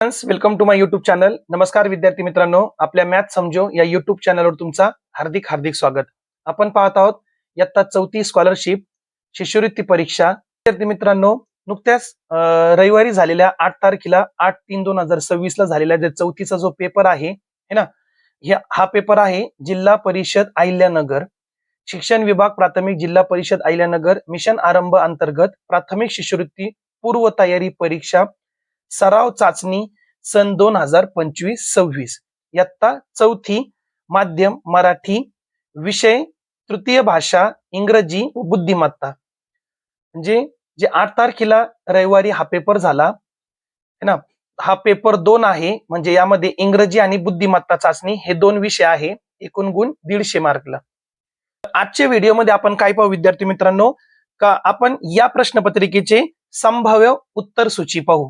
Friends, welcome to my YouTube channel. नमस्कार विद्यार्थी मित्रांनो, आपल्या मॅथ समजो या युट्यूब चॅनलवर तुमचा हार्दिक हार्दिक स्वागत. आपण पाहत आहोत इयत्ता 4थी स्कॉलरशिप शिष्यवृत्ती परीक्षा. विद्यार्थी मित्रांनो, नुकत्याच रविवारी झालेल्या 8 तारखेला 8/3/2026 ला झालेला जे 4थीचा जो पेपर आहे है ना, हा पेपर आहे जिल्हा परिषद अहिल्यानगर शिक्षण विभाग प्राथमिक जिल्हा परिषद अहिल्यानगर मिशन आरंभ अंतर्गत प्राथमिक शिष्यवृत्ती पूर्व तयारी परीक्षा सराव चाचणी सन 2025-26 इयत्ता 4थी माध्यम मराठी विषय तृतीय भाषा इंग्रजी व बुद्धिमत्ता. म्हणजे जे 8 तारखेला रविवारी हा पेपर झाला है ना, हा पेपर 2 आहे. म्हणजे यामध्ये इंग्रजी आणि बुद्धिमत्ता चाचणी हे 2 विषय आहे. एकूण गुण 150 मार्कला. आजच्या व्हिडिओमध्ये आपण काय पाहू विद्यार्थी मित्रांनो, का आपण या प्रश्नपत्रिकेचे संभाव्य उत्तर सूची पाहू.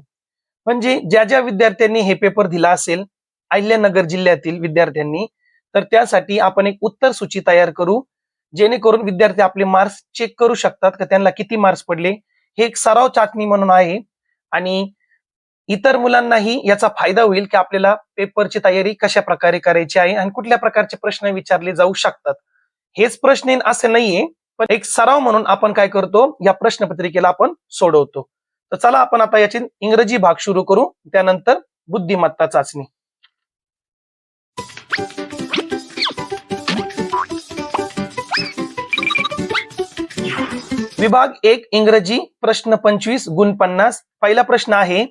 म्हणजे ज्या ज्या विद्यार्थ्यांनी हे पेपर दिला असेल अहिल्यानगर जिल्ह्यातील विद्यार्थ्यांनी, तर त्यासाठी आपण एक उत्तर सूची तयार करू, जेणेकरून विद्यार्थी आपले मार्क्स चेक करू शकतात की त्यांना किती मार्क्स पडले. हे एक सराव चाचणी म्हणून आहे आणि इतर मुलांनाही याचा फायदा होईल की आपल्याला पेपरची तयारी कशा प्रकारे करायची आहे आणि कुठल्या प्रकारचे प्रश्न विचारले जाऊ शकतात. हेच प्रश्न येईल असं नाहीये, पण एक सराव म्हणून आपण काय करतो, या प्रश्नपत्रिकेला आपण सोडवतो. तर चला आपण आता याची इंग्रजी भाग सुरू करू, त्यानंतर बुद्धिमत्ता चाचणी. विभाग 1 इंग्रजी प्रश्न 25 गुण 50. पहिला प्रश्न आहे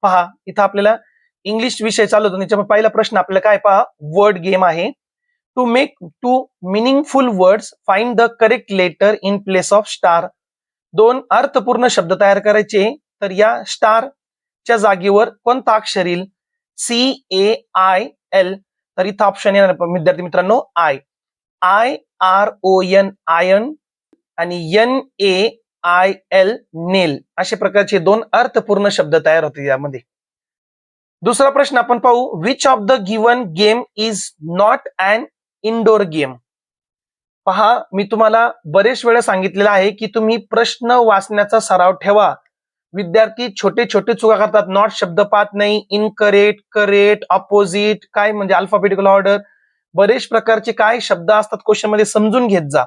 पहा, इथं आपल्याला इंग्लिश विषय चालू होतो, त्याच्यामुळे पहिला प्रश्न आपल्याला काय पहा, वर्ड गेम आहे. To make 2 meaningful words find the correct letter in place of star. 2 अर्थपूर्ण शब्द तयार करायचे, तर या स्टार च्या जागेवर कोणता अक्षर येईल? CAIL. तर इथं ऑप्शन येणार विद्यार्थी मित्रांनो IRON आयन आणि NAIL नेल. अशा प्रकारचे 2 अर्थपूर्ण शब्द तयार होते यामध्ये. दुसरा प्रश्न आपण पाहू, which of the given game is not an indoor game. पहा, मी तुम्हाला बरेच वेळा सांगितलेलं आहे की तुम्ही प्रश्न वाचण्याचा सराव ठेवा. विद्यार्थी छोटे छोटे चुका करतात, नॉट शब्द पाहत नाही, इनकरेक्ट, करेक्ट, ऑपोजिट, काय म्हणजे अल्फाबेटिकल ऑर्डर, बरेच प्रकारचे काय शब्द असतात क्वेश्चन मध्ये, समजून घेत जा.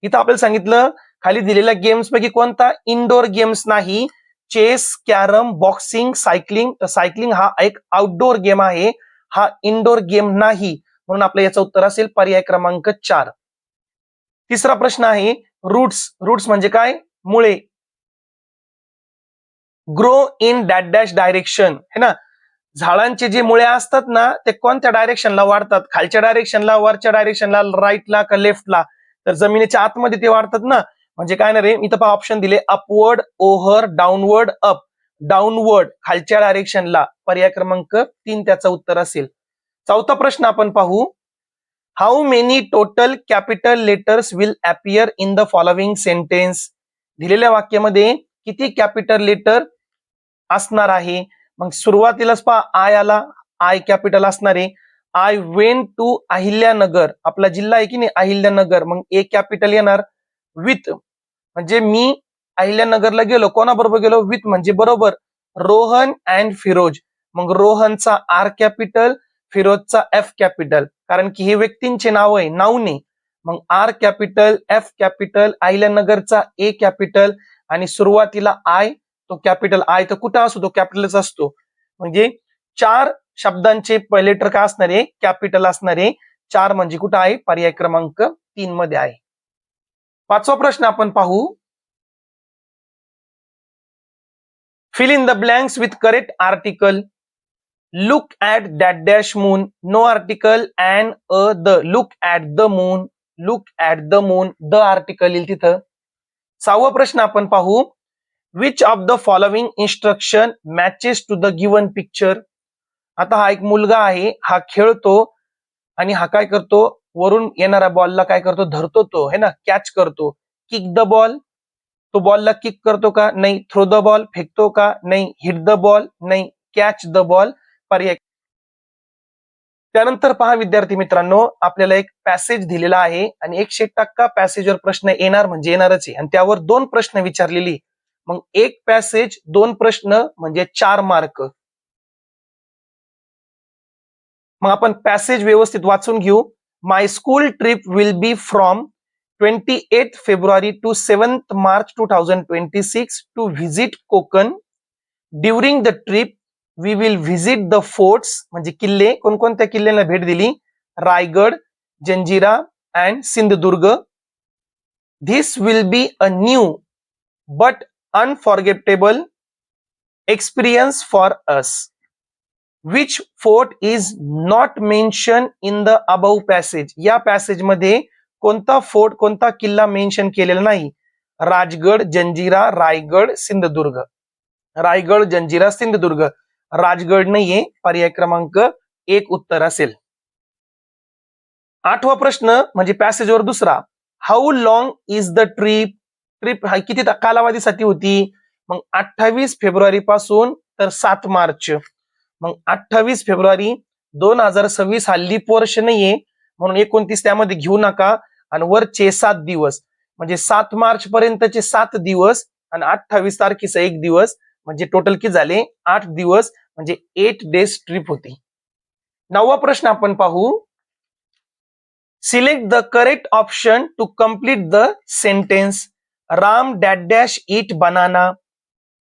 इथं आपल्याला सांगितलं खाली दिलेल्या गेम्स पैकी कोणता इनडोर गेम्स नाही. Chess, carrom, boxing, cycling. तर सायकलिंग हा एक आउटडोर गेम आहे, हा इनडोर गेम नाही, म्हणून आपलं याचं उत्तर असेल पर्याय क्रमांक 4. तिसरा प्रश्न आहे रूट्स. रूट्स म्हणजे काय? मुळे. Grow in dash dash direction है ना, झाडांचे जे मुळे असतात ना ते कोणत्या डायरेक्शनला वाढतात? खालच्या डायरेक्शनला, वरच्या डायरेक्शनला, राईटला का लेफ्टला? तर जमिनीच्या आतमध्ये ते वाढतात ना. म्हणजे काय ना रे, इथं पहा ऑप्शन दिले, upward, over, downward, up. Downward खालच्या डायरेक्शनला, पर्याय क्रमांक 3 त्याचं उत्तर असेल. चौथा प्रश्न आपण पाहू, how many total capital letters will appear in the following sentence. दिलेल्या वाक्यामध्ये किती कॅपिटल लेटर असणार आहे? मग सुरुवातीलाच पहा आय आला, आय कॅपिटल असणार आहे. आय वेंट टू अहिल्यानगर, आपला जिल्हा आहे की नाही अहिल्यानगर, मग ए कॅपिटल येणार. विथ म्हणजे मी अहिल्यानगरला गेलो, कोणाबरोबर गेलो? विथ म्हणजे बरोबर रोहन अँड फिरोज. मग रोहनचा आर कॅपिटल, फिरोजचा एफ कॅपिटल, कारण की हे व्यक्तींचे नाव आहे, नावने. मग आर कॅपिटल, एफ कॅपिटल, अहिल्यानगरचा ए कॅपिटल आणि सुरुवातीला आय, तो कॅपिटल आय तर कुठं असतो? तो कॅपिटलच असतो. म्हणजे 4 शब्दांचे पहिले लेटर काय असणार आहे? कॅपिटल असणार आहे. 4 म्हणजे कुठं आहे? पर्याय क्रमांक 3 मध्ये आहे. पाचवा प्रश्न आपण पाहू, fill in the blanks with correct article. Look at that dash moon. No article and the. Look at the moon. Look at the moon. The article येईल तिथं. 6वा प्रश्न आपण पाहू, which of the following instruction matches to the given picture. आता हा एक मुलगा आहे, हा खेळतो आणि हा काय करतो? वरून येणाऱ्या बॉलला काय करतो? धरतो, तो है ना, कॅच करतो. किक द बॉल, तो बॉलला किक करतो का? नाही. थ्रो द बॉल, फेकतो का? नाही. हिट द बॉल, नाही. कॅच द बॉल, पर्याय. त्यानंतर पहा विद्यार्थी मित्रांनो, आपल्याला एक पॅसेज दिलेला आहे आणि 100% पॅसेजवर प्रश्न येणार म्हणजे येणारच आहे, आणि त्यावर 2 प्रश्न विचारलेली. मग एक पॅसेज 2 प्रश्न म्हणजे 4 मार्क. मग आपण पॅसेज व्यवस्थित वाचून घेऊ. My school trip will be from 28 February to 7th March 2026 to visit Konkan. During the trip we will visit the forts, म्हणजे किल्ले. कोणकोणत्या किल्ल्यांना भेट दिली? Raigad, Janjira and Sindhudurg. This will be a new but unforgettable experience for us. Which fort is not mention in the above passage. या passage मध्ये कोणता fort, कोणता किल्ला मेन्शन केलेला नाही? राजगड, जंजिरा, रायगड, सिंधुदुर्ग. रायगड, जंजिरा, सिंधुदुर्ग. राजगड नाहीये. पर्याय क्रमांक 1 उत्तर असेल. 8वा प्रश्न म्हणजे पॅसेजवर दुसरा. How long is the trip. Trip हा किती कालावधीसाठी होती? मग 28 फेब्रुवारी पासून तर 7 मार्च. मग 28 फेब्रुवारी 2026 हा लीप वर्ष नाहीये, म्हणून 29 त्यामध्ये घेऊ नका. आणि वरचे 7 दिवस म्हणजे 7 मार्च पर्यंतचे 7 दिवस आणि 28 तारखेचा 1 दिवस, म्हणजे टोटल किती झाले? 8 दिवस, म्हणजे 8 डेज ट्रिप होती. 9वा प्रश्न आपण पाहू. Select the correct option to complete the sentence. Ram dash dash it banana.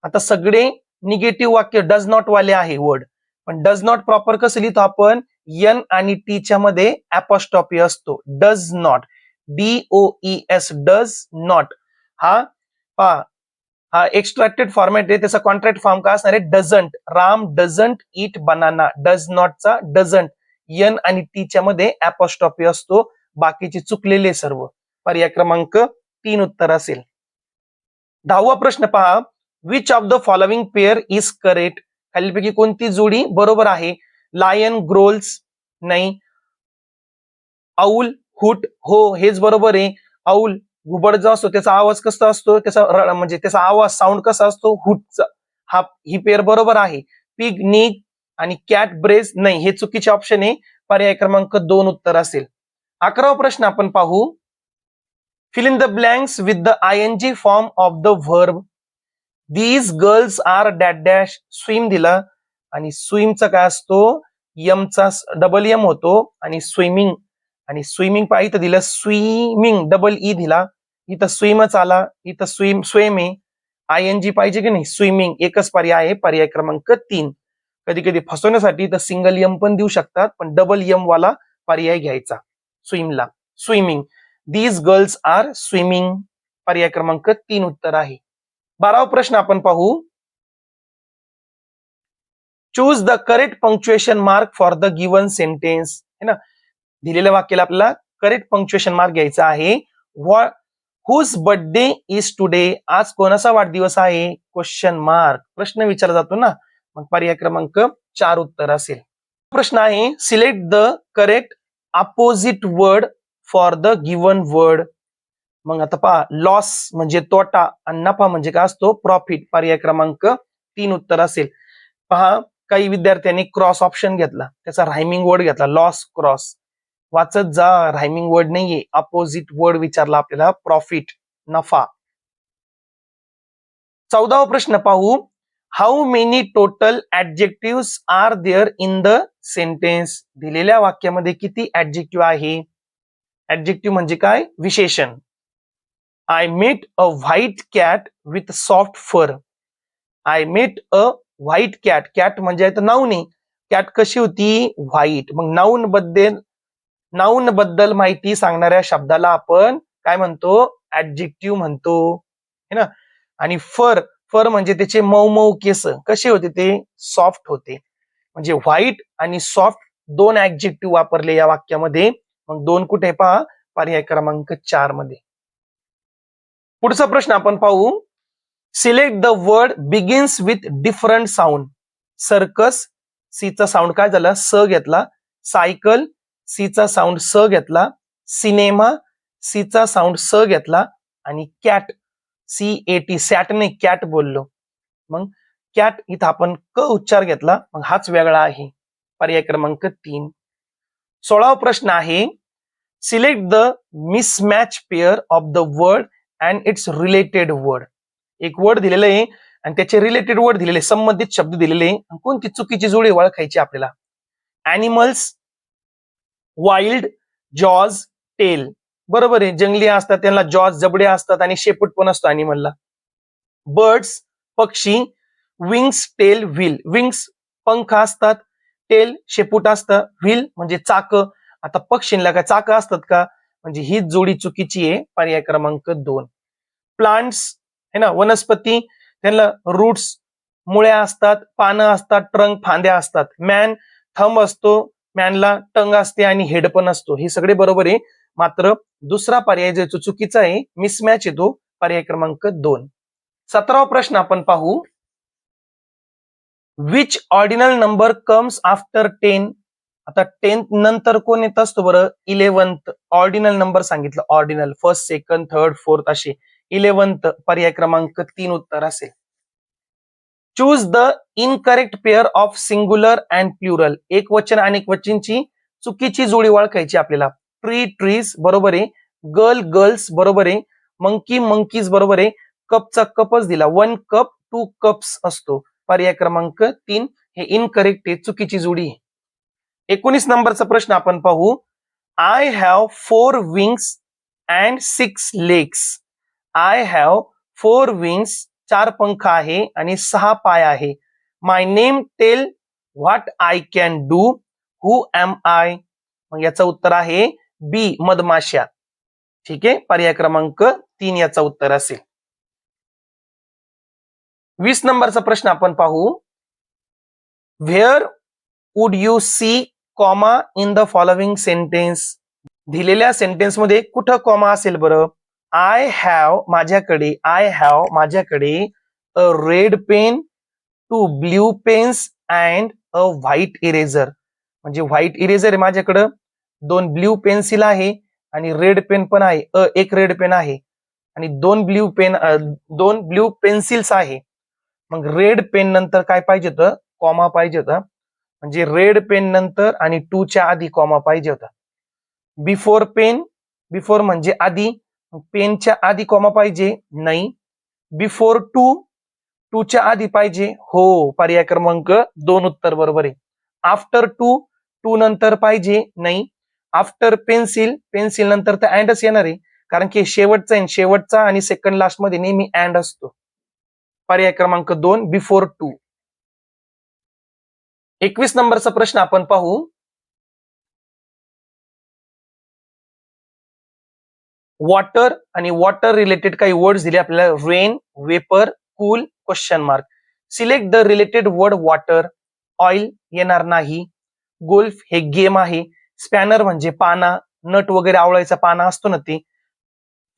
आता सगळे निगेटिव्ह वाक्य डज नॉट वाले आहे वर्ड, पण डज नॉट प्रॉपर कसं लिहितो आपण? एन आणि टी च्या मध्ये अपॉस्ट्रॉफी असतो. Does not, DOES, does not. हा एक्स्ट्रॅक्टेड फॉर्मॅट आहे. त्याचा कॉन्ट्रॅक्ट फॉर्म काय असणार आहे? Doesn't. Ram doesn't eat banana. Does नॉटचा डझंट एन आणि टी च्या मध्ये अपॉस्ट्रॉफी असतो. बाकीचे चुकलेले सर्व. पर्याय क्रमांक 3 उत्तर असेल. 10वा प्रश्न पहा. Which of the following pair is correct. खालीलपैकी कोणती जोडी बरोबर आहे? लायन ग्रोल्स नाही. औल हुट हो हेच बरोबर आहे. औल घुबड जो असतो त्याचा आवाज कसा असतो? त्याचा म्हणजे त्याचा आवाज साऊंड कसा असतो? हुटचा. ही पेअर बरोबर आहे. पिग निग आणि कॅट ब्रेज नाही, हे चुकीचे ऑप्शन आहे. पर्याय क्रमांक 2 उत्तर असेल. 11वा प्रश्न आपण पाहू. Fill in the blanks with the ING form of the verb. These girls are dash dash. Swim दिला आणि स्विमचा काय असतो? यमचा डबल एम होतो. आणि स्विमिंग, आणि स्विमिंग पाहिजे इथं दिलं स्विमिंग, डबल ई दिला. इथं स्विमच आला, इथं स्विम आहे. ING पाहिजे की नाही? स्विमिंग एकच पर्याय आहे. पर्याय क्रमांक 3. कधी कधी फसवण्यासाठी इथं सिंगल एम पण देऊ शकतात, पण डबल एम वाला पर्याय घ्यायचा स्विमला. Swimming. These girls are swimming. पर्याय क्रमांक 3 उत्तर आहे. 12वा प्रश्न आपण पाहू. Choose the correct punctuation mark for the given sentence. है ना, दिलेल्या वाक्याला आपल्याला करेक्ट पंक्च्युएशन मार्क घ्यायचा आहे. Whose birthday is today. आज कोणाचा वाढदिवस आहे? Question mark. प्रश्न विचारला जातो ना, मग पर्याय क्रमांक 4 उत्तर असेल. प्रश्न आहे. Select the correct opposite word for the given word. मग आता पहा, लॉस म्हणजे तोटा आणि नफा म्हणजे काय असतो? प्रॉफिट. पर्याय क्रमांक 3 उत्तर असेल. पहा, काही विद्यार्थ्यांनी क्रॉस ऑप्शन घेतला, त्याचा रायमिंग वर्ड घेतला, लॉस क्रॉस. वाचत जा, रायमिंग वर्ड नाहीये. अपोजिट वर्ड विचारला आपल्याला, प्रॉफिट, नफा. 14वा प्रश्न पाहू. How many total adjective are there in the sentence. दिलेल्या वाक्यामध्ये किती ऍडजेक्टिव्ह आहे? ऍडजेक्टिव्ह म्हणजे काय? विशेषण. I met a white cat with soft fur. I met a white cat. Cat म्हणजे नाऊन आहे. कॅट कशी होती? व्हाईट. मग नाऊन बद्दल माहिती सांगणाऱ्या शब्दाला आपण काय म्हणतो? ऍडजेक्टिव्ह म्हणतो, है ना. आणि फर, फर म्हणजे त्याचे मऊ मऊ केस कसे होते? ते सॉफ्ट होते. म्हणजे व्हाईट आणि सॉफ्ट 2 ऍडजेक्टिव्ह वापरले या वाक्यामध्ये. मग 2 कुठे? पहा, पर्याय क्रमांक 4 मध्ये. पुढचा प्रश्न आपण पाहू. Select the word begins with different sound. Circus, सीचा साऊंड काय झाला? स घेतला. सायकल, सीचा साऊंड स घेतला. सिनेमा, सीचा साऊंड स घेतला. आणि कॅट, CAT, सॅट नाही कॅट बोललो. मग कॅट इथं आपण क उच्चार घेतला, मग हाच वेगळा आहे. पर्याय क्रमांक 3. 16वा प्रश्न आहे. Select the mismatch pair of the word and it's related word. एक वर्ड दिलेलं आहे आणि त्याचे रिलेटेड वर्ड दिलेले, संबंधित शब्द दिलेले. कोणती चुकीची जोडी ओळखायची आपल्याला? Animals, wild, jaws, tail. बरोबर आहे, जंगली असतात त्यांना जॉज जबडे असतात आणि शेपूट पण असतो अॅनिमलला. बर्ड्स पक्षी, विंग्स, टेल, व्हील. विंग्स पंख असतात, टेल शेपूट असतं, व्हील म्हणजे चाक. आता पक्षींना काय चाक असतात का? म्हणजे ही जोडी चुकीची आहे, पर्याय क्रमांक 2. प्लांट्स है ना, वनस्पती, त्यांना रूट्स मुळ्या असतात, पानं असतात, ट्रंक फांद्या असतात. मॅन थंब असतो, मॅनला टंग असते आणि हेड पण असतो. हे सगळे बरोबर आहे, मात्र दुसरा पर्याय जो चुकीचा आहे, मिसमॅच येतो, पर्याय क्रमांक 2. 17वा प्रश्न आपण पाहू. Which ordinal number comes after 10? आता 10th नंतर कोण येत असतो बरं? 11th. ऑर्डिनल नंबर सांगितलं, ordinal, first, second, third, fourth असे. 11th पर्याय क्रमांक 3 उत्तर असेल. Choose the incorrect pair of singular and plural. एक वचन आणि एक वचनची चुकीची जोडी ओळखायची आपल्याला. ट्री, ट्रीज बरोबर आहे. गर्ल, गर्ल्स बरोबर आहे. मंकी, मंकीज बरोबर आहे. कपचा कपच दिला. 1 कप, 2 कप्स असतो. पर्याय क्रमांक 3 हे इनकरेक्ट आहे, चुकीची जोडी आहे. 19 नंबरचा प्रश्न आपण पाहू. I have 4 wings and 6 legs. I have 4 wings, 4 पंख आहे आणि 6 पाय आहे. My name tell what I can do. Who am I? मग याचं उत्तर आहे बी, मधमाशा. ठीक आहे, पर्याय क्रमांक 3 याचा उत्तर असेल. 20 नंबरचा प्रश्न आपण पाहू. Where would you see comma in the following sentence. दिलेल्या सेंटेन्स मध्ये कुठं कॉमा असेल बरं? आय हॅव माझ्याकडे, आय हॅव माझ्याकडे a red pen, 2 blue pens and a white eraser. म्हणजे व्हाईट इरेझर आहे माझ्याकडं, 2 ब्ल्यू पेन्सिल आहे आणि रेड पेन पण आहे. एक रेड पेन आहे आणि 2 ब्ल्यू पेन्सिल्स आहे. मग रेड पेन नंतर काय पाहिजे होतं? कॉमा पाहिजे होता. म्हणजे रेड पेन नंतर आणि 2 च्या आधी कॉमा पाहिजे होता. बिफोर पेन, बिफोर म्हणजे आधी, पेनच्या आधी कॉमा पाहिजे नाही. बिफोर 2, 2 च्या आधी पाहिजे हो, पर्याय क्रमांक 2 उत्तर बरोबर आहे. आफ्टर 2, 2 नंतर पाहिजे नाही. आफ्टर पेन्सिल, पेन्सिल नंतर तर अँडच येणार आहे, कारण की शेवटचा आहे, शेवटचा आणि सेकंड लास्ट मध्ये नेहमी अँड असतो. पर्याय क्रमांक 2 बिफोर 2. 21 नंबरचा प्रश्न आपण पाहू. वॉटर आणि वॉटर रिलेटेड काही वर्ड्स दिले आपल्याला. Rain, vapour, cool, question mark. Select the related word. Water, oil येणार नाही. गोल्फ हे गेम आहे. स्पॅनर म्हणजे पाना, नट वगैरे आवळायचा पाना असतो ना ते.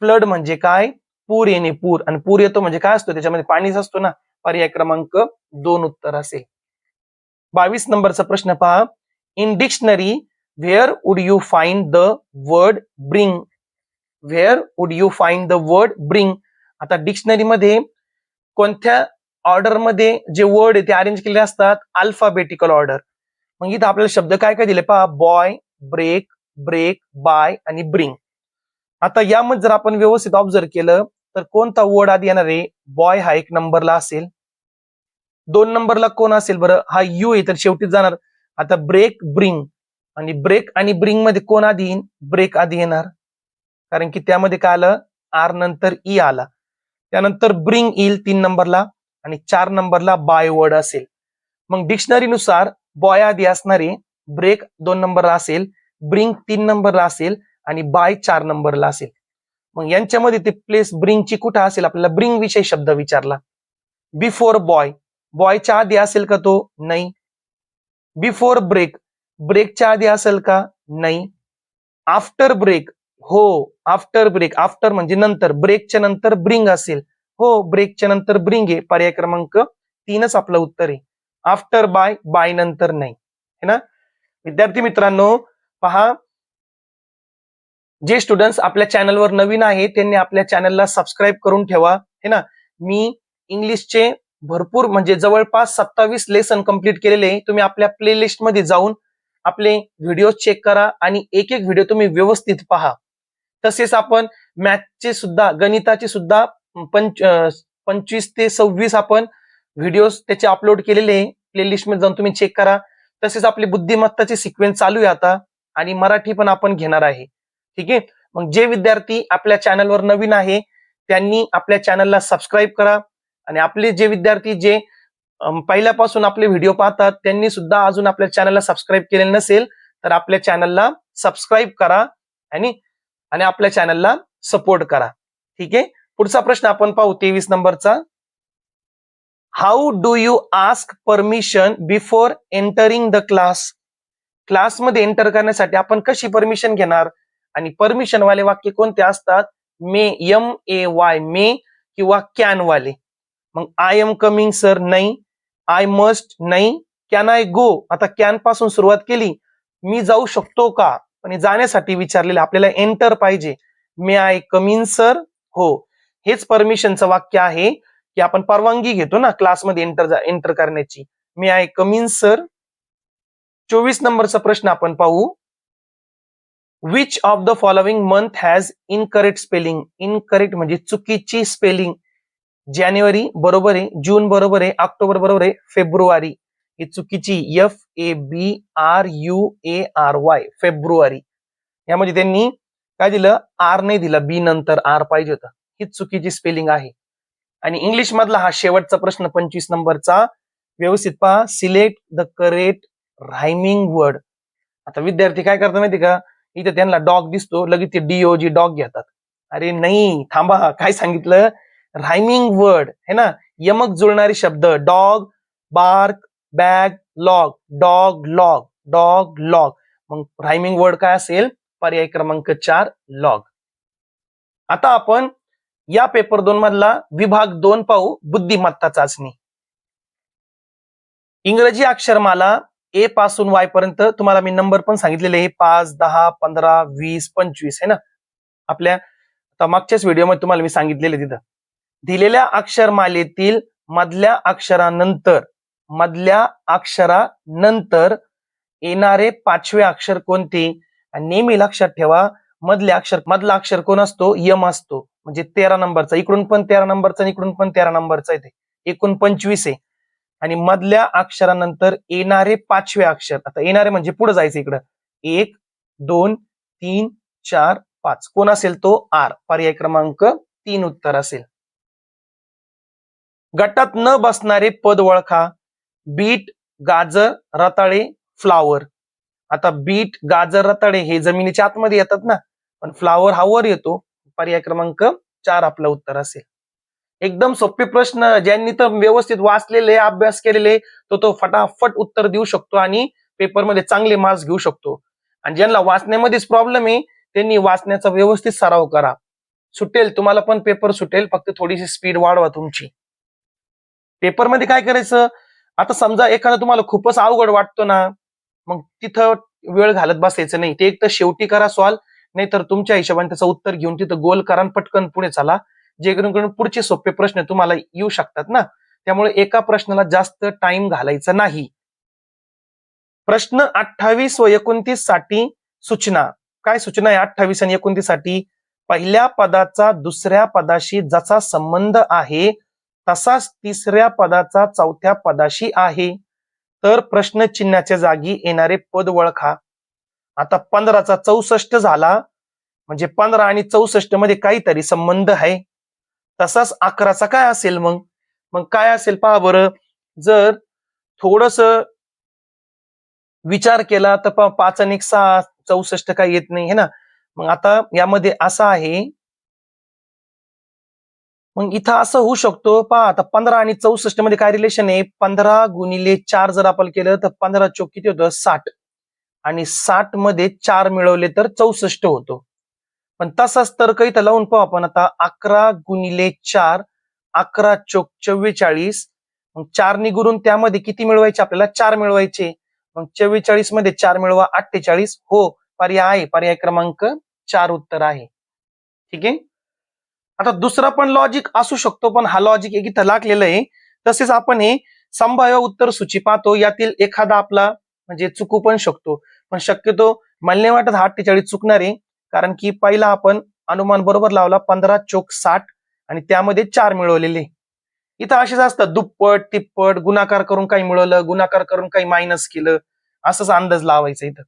फ्लड म्हणजे काय? पूर येणे, पूर. आणि पूर येतो म्हणजे काय असतो? त्याच्यामध्ये पाणीच असतो ना. पर्याय क्रमांक 2 उत्तर असेल. 22 नंबरचा प्रश्न पहा. In dictionary where would you find the word bring. Where would you find the word bring. आता डिक्शनरी मध्ये कोणत्या ऑर्डर मध्ये जे वर्ड आहे ते अरेंज केले असतात? Alphabetical order. मग इथं आपल्याला शब्द काय काय दिले पहा. बॉय, ब्रेक, ब्रेक, बाय आणि ब्रिंग. आता यामध्ये जर आपण व्यवस्थित ऑब्झर्व केलं तर कोणता वर्ड आधी येणार आहे? बॉय हा 1 नंबरला असेल. 2 नंबरला कोण असेल बरं? हा यू आहे, तर शेवटीच जाणार. आता ब्रेक, ब्रिंग, आणि ब्रिंग मध्ये कोण आधी येईल? ब्रेक आधी येणार, कारण की त्यामध्ये काय आलं? आर नंतर ई आला. त्यानंतर ब्रिंग येईल 3 नंबरला आणि 4 नंबरला बाय वर्ड असेल. मग डिक्शनरीनुसार बॉय आधी असणारे, ब्रेक 2 नंबरला असेल, ब्रिंग 3 नंबरला असेल आणि बाय 4 नंबरला असेल. मग यांच्यामध्ये ते प्लेस ब्रिंगची कुठं असेल? आपल्याला ब्रिंग विषयी शब्द विचारला. बिफोर बॉय, बॉयच्या आधी असेल का तो? नाही. बिफोर ब्रेक, ब्रेकच्या आधी असेल का? नाही. आफ्टर ब्रेक, हो आफ्टर ब्रेक, आफ्टर म्हणजे नंतर, ब्रेकच्या नंतर ब्रिंग असेल, हो ब्रेकच्या नंतर ब्रिंग आहे. पर्याय क्रमांक 3च आपलं उत्तर आहे. आफ्टर बाय, बाय नंतर नाही, है ना. विद्यार्थी मित्रांनो पहा, जे स्टुडंट्स आपल्या चॅनलवर नवीन आहे त्यांनी आपल्या चॅनलला सबस्क्राईब करून ठेवा, है ना. मी इंग्लिशचे भरपूर म्हणजे जवळपास 27 लेसन कंप्लीट केलेले. तुम्ही आपल्या प्लेलिस्ट मध्ये जाऊन आपले व्हिडिओ चेक करा आणि एक एक व्हिडिओ तुम्ही व्यवस्थित पहा. तसेच आपण मॅथचे सुद्धा, गणिताचे सुद्धा 25 ते 26 आपण व्हिडिओज त्याचे अपलोड केलेले. प्लेलिस्ट मध्ये जाऊन तुम्ही चेक करा. तसेच आपली बुद्धिमत्ताची सिक्वेन्स चालू आहे आता. आणि मराठी पण आपण घेणार आहे. ठीक आहे. मग जे विद्यार्थी आपल्या चॅनलवर नवीन आहे त्यांनी आपल्या चॅनलला सबस्क्राईब करा आणि आपले जे विद्यार्थी जे पहिल्यापासून आपले व्हिडिओ पाहतात त्यांनी सुद्धा अजून आपल्या चॅनलला सबस्क्राईब केलेलं नसेल तर आपल्या चॅनलला सबस्क्राईब करा आणि आणि आपल्या चॅनलला सपोर्ट करा. ठीक आहे. पुढचा प्रश्न आपण पाहू 23 नंबरचा. How do you ask permission before entering the class? क्लासमध्ये एंटर करण्यासाठी आपण कशी परमिशन घेणार आणि परमिशन वाले वाक्य कोणते असतात? मे, MAY मे किंवा कॅन वाले. मग आय एम कमिंग सर नाही, आय मस्ट नाही, कॅन आय गो. आता कॅन पासून सुरुवात केली, मी जाऊ शकतो का, पण जाण्यासाठी विचारलेलं आपल्याला एंटर पाहिजे. मे आय कम इन सर? हो, हेच परमिशनचं वाक्य आहे की आपण परवानगी घेतो ना क्लासमध्ये एंटर करण्याची. मे आय कम इन सर? 24 नंबरचा प्रश्न आपण पाहू. Which of the following month has incorrect spelling? Incorrect म्हणजे चुकीची स्पेलिंग. जानेवारी बरोबर आहे, जून बरोबर आहे, ऑक्टोबर बरोबर आहे, फेब्रुवारी ही चुकीची. FABRUARY February. यामध्ये त्यांनी काय दिलं? आर नाही दिला, बी नंतर आर पाहिजे होतं. ही चुकीची स्पेलिंग आहे. आणि इंग्लिश मधला हा शेवटचा प्रश्न 25 नंबरचा. व्यवस्थित पहा. Select the correct rhyming word. आता विद्यार्थी काय करतात माहिती का? इथे त्यांना डॉग दिसतो, लगेच ते DOG डॉग घेतात. अरे नाही, थांबा. काय सांगितलं? रायमिंग वर्ड है ना, यमक जुळणारे शब्द. Dog, bark, bag, log, dog, log, dog, log. मग रायमिंग वर्ड काय असेल? पर्याय क्रमांक 4 लॉग. आता आपण या पेपर 2 मधला विभाग 2 पाहू, बुद्धिमत्ता चाचणी. इंग्रजी अक्षरमाला ए पासून वाय पर्यंत तुम्हाला मी नंबर पण सांगितलेले आहे. 5, 10, 15, 20, 25 है ना. आपल्या मागच्याच व्हिडिओमध्ये तुम्हाला मी सांगितलेले. तिथं दिलेल्या अक्षरमालेतील मधल्या अक्षरानंतर येणारे 5वे अक्षर कोणते? आणि नेहमी लक्षात ठेवा, मधला अक्षर कोण असतो? यम असतो. म्हणजे 13 नंबरचा. इकडून पण 13 नंबरचा, इकडून पण 13 नंबरचा येते. एकूण 25 आहे. आणि मधल्या अक्षरानंतर येणारे 5वे अक्षर. आता येणारे म्हणजे पुढे जायचं इकडं. 1, 2, 3, 4, 5 कोण असेल? तो आर. पर्याय क्रमांक 3 उत्तर असेल. गटात न बसणारे पद ओळखा. बीट, गाजर, रताळे, फ्लावर. आता बीट, गाजर, रताळे हे जमिनीच्या आतमध्ये येतात ना, पण फ्लावर हा वर येतो. पर्याय क्रमांक 4 आपलं उत्तर असेल. एकदम सोपे प्रश्न. ज्यांनी तर व्यवस्थित वाचलेले, अभ्यास केलेले, तो फटाफट उत्तर देऊ शकतो आणि पेपरमध्ये चांगले मार्क्स घेऊ शकतो. आणि ज्यांना वाचण्यामध्येच प्रॉब्लेम आहे त्यांनी वाचण्याचा व्यवस्थित सराव करा. सुटेल, तुम्हाला पण पेपर सुटेल. फक्त थोडीशी स्पीड वाढवा तुमची. पेपरमध्ये काय करायचं? आता समजा एखादा तुम्हाला खूपच अवघड वाटतो ना, मग तिथं वेळ घालत बसायचं नाही. ते एक तर शेवटी करा सॉल्व, नाहीतर तुमच्या हिशोबाने त्याचं उत्तर घेऊन तिथं गोल करा आणि पटकन पुढे चला. जेणेकरून पुढचे सोपे प्रश्न तुम्हाला येऊ शकतात ना. त्यामुळे एका प्रश्नाला जास्त टाइम घालायचा नाही. प्रश्न 28 व 29 साठी सूचना. काय सूचना आहे 28 आणि 29 साठी? पहिल्या पदाचा दुसऱ्या पदाशी जसा संबंध आहे तसाच तिसऱ्या पदाचा चौथ्या पदाशी आहे, तर प्रश्न चिन्हाच्या जागी येणारे पद ओळखा. आता 15चा 64 झाला, म्हणजे 15 आणि 64 मध्ये काहीतरी संबंध आहे. तसाच 11चा काय असेल? मग काय असेल पहा बरं. जर थोडस विचार केला तर 5 आणि 1 6, 64 काही येत नाही है ना. मग आता यामध्ये असं आहे, मग इथं असं होऊ शकतो पहा. आता 15 आणि 64 मध्ये काय रिलेशन आहे? 15 गुणिले 4 जर आपण केलं तर 15 चोक किती होतं? 60. आणि 60 मध्ये 4 मिळवले तर 64 होतो. पण तसाच तर्क इथं लावून पाहू आपण. आता 11 गुणिले 4, 11 चोक 44. मग 4 निगुरून त्यामध्ये किती मिळवायचे आपल्याला? 4 मिळवायचे. मग 44 मध्ये 4 मिळवा 48. हो, पर्याय आहे. पर्याय क्रमांक 4 उत्तर आहे. ठीक आहे. आता दुसरा पण लॉजिक असू शकतो, पण हा लॉजिक एक इथं लागलेलं आहे. तसेच आपण हे संभाव्य उत्तर सूची पाहतो. यातील एखादा आपला म्हणजे चुकू पण शकतो, पण शक्यतो मला नाही वाटत 48 चुकणार आहे. कारण की पहिला आपण अनुमान बरोबर लावला, 15 चोक 60 आणि त्यामध्ये 4 मिळवलेले. इथं असेच असतात, दुप्पट तिप्पट, गुणाकार करून काही मिळवलं, गुणाकार करून काही मायनस केलं, असंच अंदाज लावायचा इथं.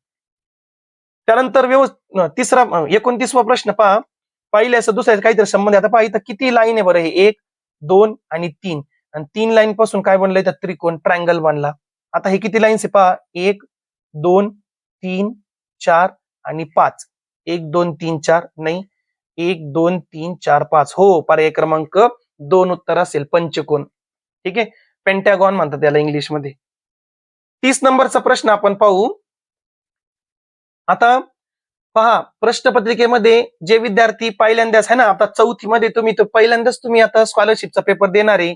त्यानंतर 29वा प्रश्न पहा. पहिल्याचा दुसऱ्या काहीतरी संबंध आहे. आता पहा इथं किती लाईन आहे बरं, हे 1 2 आणि 3, आणि 3 लाईन पासून काय बनलंय, तर त्रिकोण ट्रायंगल बनला. आता हे किती लाईन्स आहे पहा, 1 2 3 4 आणि 5. 1 2 3 4 नाही, 1 2 3 4 5. हो, पर्याय क्रमांक 2 उत्तर असेल, पंचकोन. ठीक आहे, पेंटॅगॉन म्हणतात त्याला इंग्लिशमध्ये. 30 नंबरचा प्रश्न आपण पाहू. आता पहा, प्रश्नपत्रिकेमध्ये जे विद्यार्थी पहिल्यांदाच आहे ना, आता चौथीमध्ये तुम्ही तर पहिल्यांदाच तुम्ही आता स्कॉलरशिपचा पेपर देणार आहे,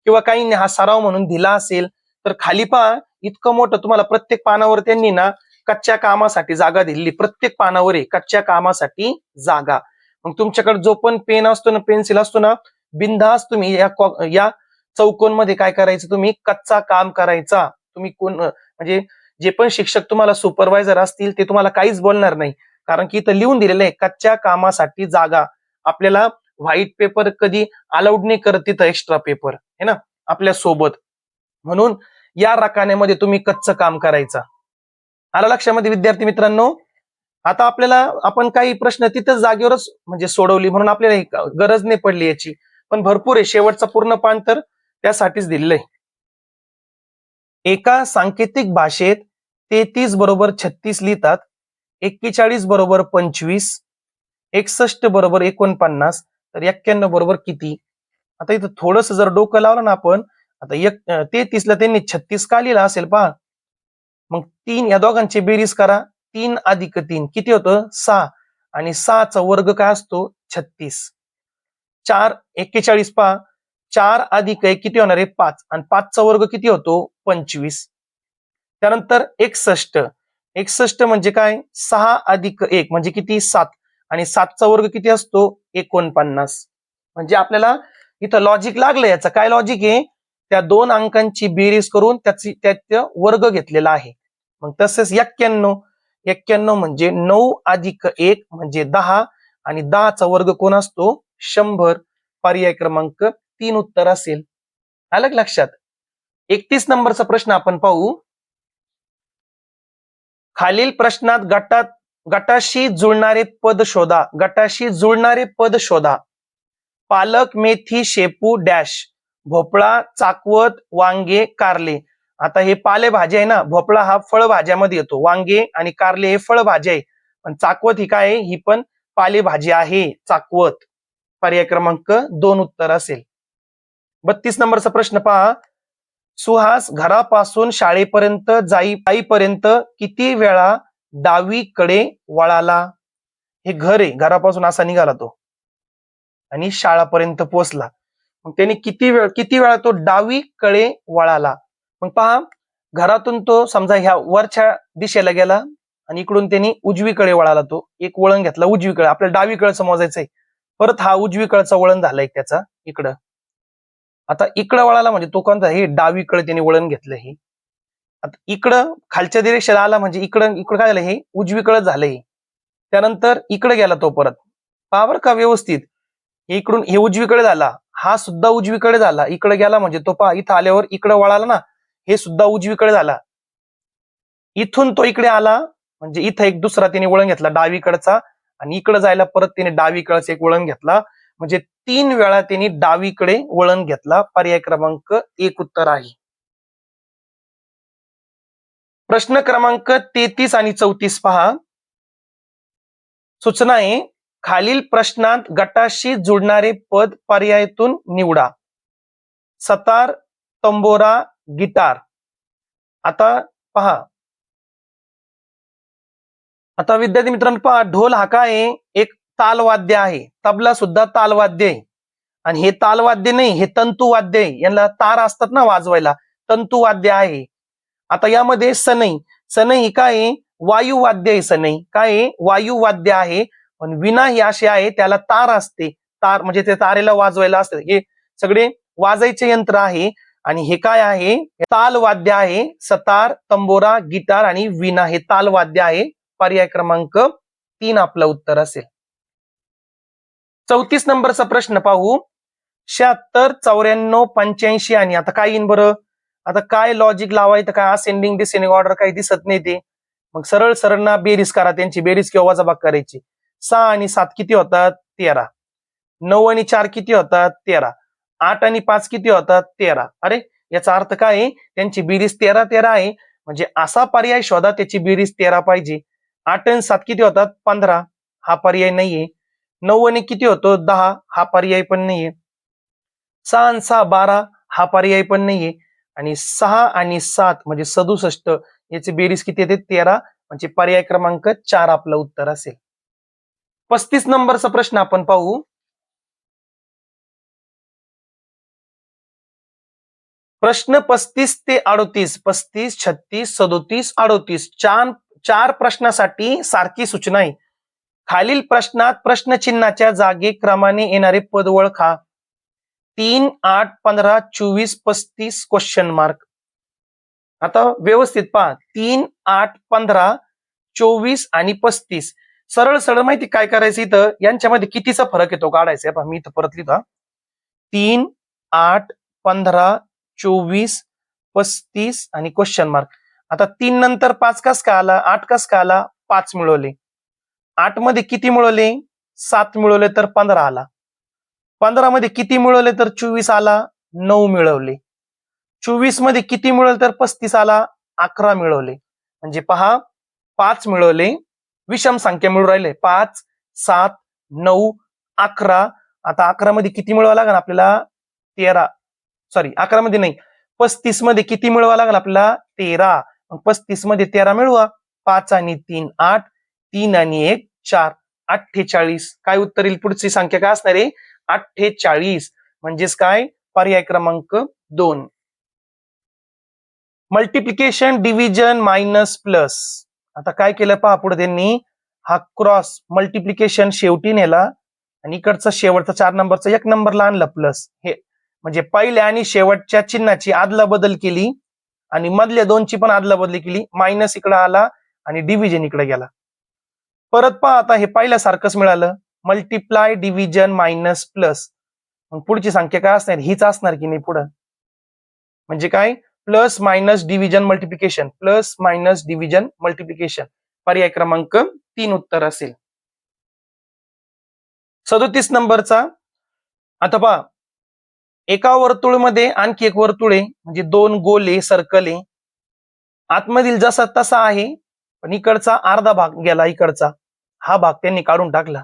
किंवा काही हा सराव म्हणून दिला असेल, तर खाली पहा इतकं मोठं तुम्हाला प्रत्येक पानावर त्यांनी ना कच्च्या कामासाठी जागा दिलेली. प्रत्येक पानावर आहे कच्च्या कामासाठी जागा. मग तुमच्याकडे जो पण पेन असतो ना, पेन्सिल असतो ना, बिनधास्त तुम्ही या चौकोनमध्ये काय करायचं, तुम्ही कच्चा काम करायचा. तुम्ही म्हणजे जे पण शिक्षक तुम्हाला सुपरवायझर असतील ते तुम्हाला काहीच बोलणार नाही, कारण की इथं लिहून दिलेलं आहे कच्च्या कामासाठी जागा. आपल्याला व्हाईट पेपर कधी अलाउड नाही करत तिथं, एक्स्ट्रा पेपर है ना आपल्या सोबत. म्हणून या रकान्यामध्ये तुम्ही कच्चं काम करायचं. आला लक्षामध्ये विद्यार्थी मित्रांनो? आता आपल्याला आपण काही प्रश्न तिथं जागेवरच म्हणजे सोडवली, म्हणून आपल्याला गरज नाही पडली याची, पण भरपूर आहे. शेवटचा पूर्ण पान तर त्यासाठीच दिलेलं आहे. एका सांकेतिक भाषेत 33 बरोबर 36 लिहितात, 41 बरोबर 25, 61 बरोबर 49, तर 91 बरोबर किती? आता इथं थोडस जर डोकं लावलं ना आपण, आता 33 ला त्यांनी 36 का लिहिला असेल पहा. मग 3 या दोघांची बेरीज करा, 3 अधिक 3 किती होतं, 6, आणि 6चा वर्ग काय असतो, 36. 4 41 पहा, 4 अधिक 1 किती होणार आहे, 5, आणि 5चा वर्ग किती होतो, 25. त्यानंतर 61 म्हणजे काय, 6 अधिक 1 म्हणजे किती, 7, आणि 7चा वर्ग किती असतो, 49. म्हणजे आपल्याला इथं लॉजिक लागलं. याचं काय लॉजिक आहे, त्या दोन अंकांची बेरीज करून त्याचा वर्ग घेतलेला आहे. मग तसेच 91 म्हणजे 9 अधिक 1 म्हणजे 10, आणि 10चा वर्ग कोण असतो, 100. पर्याय क्रमांक 3 उत्तर असेल. आलं लक्षात? 31 नंबरचा प्रश्न आपण पाहू. खालील प्रश्नात गटाशी जुळणारे पद शोधा. गटाशी जुळणारे पद शोधा. पालक, मेथी, शेपू, डॅश, भोपळा, चाकवत, वांगे, कारले. आता हे पालेभाज्या आहे ना, भोपळा हा फळभाज्यामध्ये येतो, वांगे आणि कारले हे फळभाज्या आहे, पण चाकवत ही काय आहे, ही पण पालेभाजी आहे, चाकवत. पर्याय क्रमांक 2 उत्तर असेल. 32 नंबरचा प्रश्न पहा. सुहास घरापासून शाळेपर्यंत जाईपर्यंत किती वेळा डावीकडे वळाला? हे घर आहे, घरापासून असा निघाला तो आणि शाळापर्यंत पोहोचला. मग त्याने किती वेळा तो डावीकडे वळाला? मग पहा, घरातून तो समजा ह्या वरच्या दिशेला गेला आणि इकडून त्यांनी उजवीकडे वळाला. तो एक वळण घेतला उजवीकडे, आपल्याला डावीकडचं मोजायचंय. परत हा उजवीकडचा वळण झालाय त्याचा इकडं. आता इकडं वळाला म्हणजे तो कोणता, हे डावीकडे त्याने वळण घेतलं. हे आता इकडं खालच्या दिशेला आला म्हणजे इकडं काय झालं, हे उजवीकडे झालंय. त्यानंतर इकडे गेला तो परत, पहा बरं का व्यवस्थित, इकडून हे उजवीकडे झाला, हा सुद्धा उजवीकडे झाला. इकडे गेला म्हणजे तो पहा इथं आल्यावर इकडे वळाला ना, हे सुद्धा उजवीकडे झाला. इथून तो इकडे आला म्हणजे इथं एक दुसरा त्याने वळण घेतला डावीकडचा, आणि इकडे जायला परत त्याने डावीकडचा एक वळण घेतला. म्हणजे 3 वेळा त्यांनी डावीकडे वळण घेतला. पर्याय क्रमांक 1 उत्तर आहे. प्रश्न क्रमांक 33 आणि 34 पहा. सूचना आहे, खालील प्रश्नात गटाशी जुळणारे पद पर्यायातून निवडा. सतार, तंबोरा, गिटार. आता पहा, आता विद्यार्थी मित्रांनो पहा, ढोल हा काय आहे, एक तालवाद्य आहे. तबला सुद्धा तालवाद्य आहे, आणि हे तालवाद्य नाही, हे तंतुवाद्य आहे. यांना तार असतात ना वाजवायला, तंतुवाद्य आहे. आता यामध्ये सनई काय आहे, वायुवाद्य आहे. सनई काय आहे, वायुवाद्य आहे. पण विना ही अशी आहे, त्याला तार असते. तार म्हणजे ते तारेला वाजवायला असते. हे सगळे वाजायचे यंत्र आहे. आणि हे काय आहे, तालवाद्य आहे. सतार, तंबोरा, गिटार आणि विना हे तालवाद्य आहे. पर्याय क्रमांक 3 आपलं उत्तर असेल. 34 नंबरचा प्रश्न पाहू. 76, 94, 85 आणि आता काय येईन बरं. आता काय लॉजिक लावायचं, काय असेंडिंग डिसेंडिंग ऑर्डर काही दिसत नाही ते. मग सरळ सरळना बेरीज करा, त्यांची बेरीज किंवा वजाबाकी करायची. 6 आणि 7 किती होतात? 13. 9 आणि 4 किती होतात? 13. 8 आणि 5 किती होतात? 13. अरे याचा अर्थ काय आहे? त्यांची बेरीज 13 आहे. म्हणजे असा पर्याय शोधा त्याची बेरीज 13 पाहिजे. 8 आणि 7 किती होतात? 15. हा पर्याय नाहीये. 9 आणि किती होतो? 10. हा पर्याय पण नाहीये. 6 आणि 6 12. हा पर्याय पण नाहीये. आणि 6 आणि 7 म्हणजे 67. याची बेरीज किती येते? 13. म्हणजे पर्याय क्रमांक 4 आपलं उत्तर असेल. 35 नंबरचा प्रश्न आपण पाहू. प्रश्न 35 ते 38, 35, 36, 37, 38 चार प्रश्नासाठी सारखी सूचना आहे. खालील प्रश्नात प्रश्नचिन्हाच्या जागी क्रमाने येणारे पद ओळखा. 3, 8, 15, 24, 35 क्वेश्चन मार्क. आता व्यवस्थित पहा. 3, 8, 15, 24 आणि 35. सरळ सरळ माहिती काय करायचं इथं, यांच्यामध्ये कितीचा फरक येतो काढायचा. पहा मी इथं परत लिहितो. 3, 8, 15, 24, 35 आणि क्वेश्चन मार्क. आता 3 नंतर 5 कस का आला? 8 कस का आला? 5 मिळवले. 8 मध्ये किती मिळवले? 7 मिळवले तर 15 आला. 15 मध्ये किती मिळवले तर 24 आला? 9 मिळवले. 24 मध्ये किती मिळवले तर 35 आला? 11 मिळवले. म्हणजे पहा 5 मिळवले, विषम संख्या मिळून राहिले. 5, 7, 9, 11. आता 11 मध्ये किती मिळवावं लागेल आपल्याला? 13. सॉरी 11 मध्ये नाही, 35 मध्ये किती मिळवावं लागेल आपल्याला? 13. 35 मध्ये 13 मिळवा. 5 आणि 3 8, 3 आणि 1 4, 48. काय उत्तर येईल? पुढची संख्या काय असणार आहे? 48. म्हणजेच काय? पर्याय क्रमांक 2. Multiplication, division, minus, plus. आता काय केलं पहा पुढे त्यांनी, हा क्रॉस मल्टिप्लिकेशन शेवटी नेला आणि इकडचा शेवटचा 4 नंबरचा 1 नंबरला आणला प्लस. हे म्हणजे पहिल्या आणि शेवटच्या चिन्हाची आदला बदल केली आणि मधल्या दोनची पण आदला बदल केली. मायनस इकडे आला आणि डिव्हिजन इकडे गेला. परत पहा आता हे पहिल्यासारखंच मिळालं. Multiply, division, minus, plus. मग पुढची संख्या काय असणार? हीच असणार की नाही पुढं. म्हणजे काय? Plus minus division multiplication, plus minus division multiplication. पर्याय क्रमांक 3 उत्तर असेल. 37 नंबरचा. आता पहा, एका वर्तुळमध्ये आणखी एक वर्तुळ आहे, म्हणजे 2 गोले सर्कल आहे. आतमधील जसा तसा आहे, पण इकडचा अर्धा भाग गेला, इकडचा हा भाग त्यांनी काढून टाकला.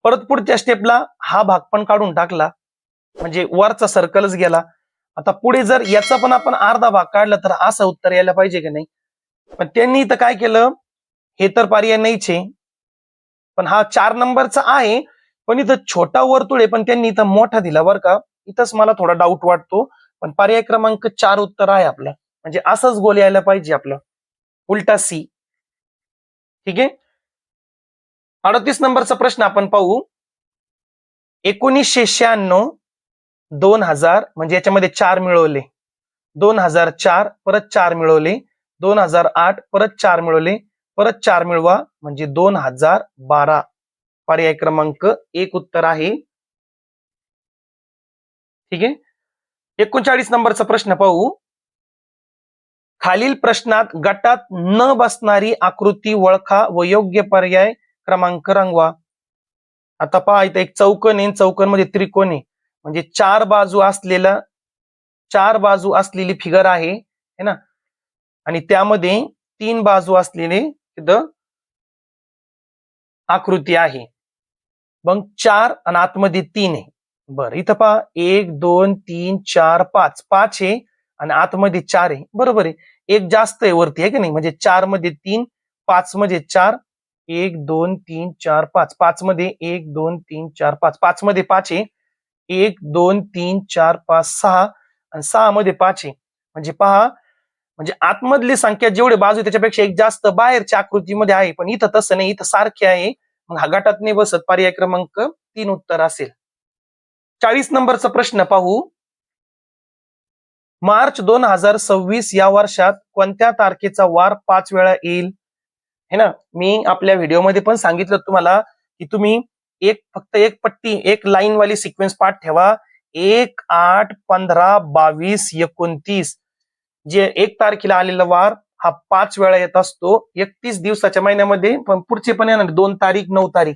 परत पुढच्या स्टेपला हा भाग पण काढून टाकला, म्हणजे वरचा सर्कलच गेला. आता पुढे जर याचा पण आपण अर्धा भाग काढला तर असं उत्तर यायला पाहिजे की नाही. पण त्यांनी इथं काय केलं, हे तर पर्याय नाहीच आहे, पण हा 4 नंबरचा आहे, पण इथं छोटा वर्तुळ आहे, पण त्यांनी इथं मोठा दिला बरं का. इथंच मला थोडा डाऊट वाटतो, पण पर्याय क्रमांक 4 उत्तर आहे आपलं. म्हणजे असंच गोल यायला पाहिजे आपलं, उलटा सी. ठीक आहे. 38 नंबरचा प्रश्न आपण पाहू. 1996, 2000 म्हणजे याच्यामध्ये 4 मिळवले. 2004 परत 4 मिळवले. 2008 परत 4 मिळवले. परत 4 मिळवा म्हणजे 2012. पर्याय क्रमांक 1 उत्तर आहे. ठीक आहे. 39 नंबरचा प्रश्न पाहू. खालील प्रश्नात गटात न बसणारी आकृती ओळखा व योग्य पर्याय क्रमांक रंगवा. आता पहा इथे एक चौकोन आहे, चौकोनमध्ये त्रिकोण आहे, म्हणजे 4 बाजू असलेली फिगर आहे है ना. आणि त्यामध्ये 3 बाजू असलेले तिथं आकृती आहे. मग 4 आणि आतमध्ये 3 आहे. बरं इथं पहा 1 2 3 4 5 5 आहे आणि आतमध्ये 4 आहे. बरोबर आहे. एक जास्त आहे वरती आहे की नाही, म्हणजे 4 मध्ये 3, 5 मध्ये 4, 1 2 3 4 5, 5 मध्ये 1 2 3 4 5, 5 मध्ये 5 आहे, 1 2 3 4 5 6 आणि 6 मध्ये 5 आहे. म्हणजे पहा, म्हणजे आतमधली संख्या जेवढे बाजू त्याच्यापेक्षा एक जास्त बाहेरच्या आकृतीमध्ये आहे, पण इथं तसं नाही, इथं सारखे आहे. मग हा गटात नाही बसत. पर्याय क्रमांक 3 उत्तर असेल. 40 नंबरचा प्रश्न पाहू. मार्च 2026 या वर्षात कोणत्या तारखेचा वार 5 वेळा येईल? है ना. मी आपल्या व्हिडिओमध्ये पण सांगितलं तुम्हाला की तुम्ही फक्त एक पट्टी, एक लाईन वाली सिक्वेन्स पाठ ठेवा. 1 8 15 22 29 जे 1 तारखेला आलेला वार हा 5 वेळा येत असतो 31 दिवसाच्या महिन्यामध्ये, पण पुढचे पण येणार 2 तारीख 9 तारीख.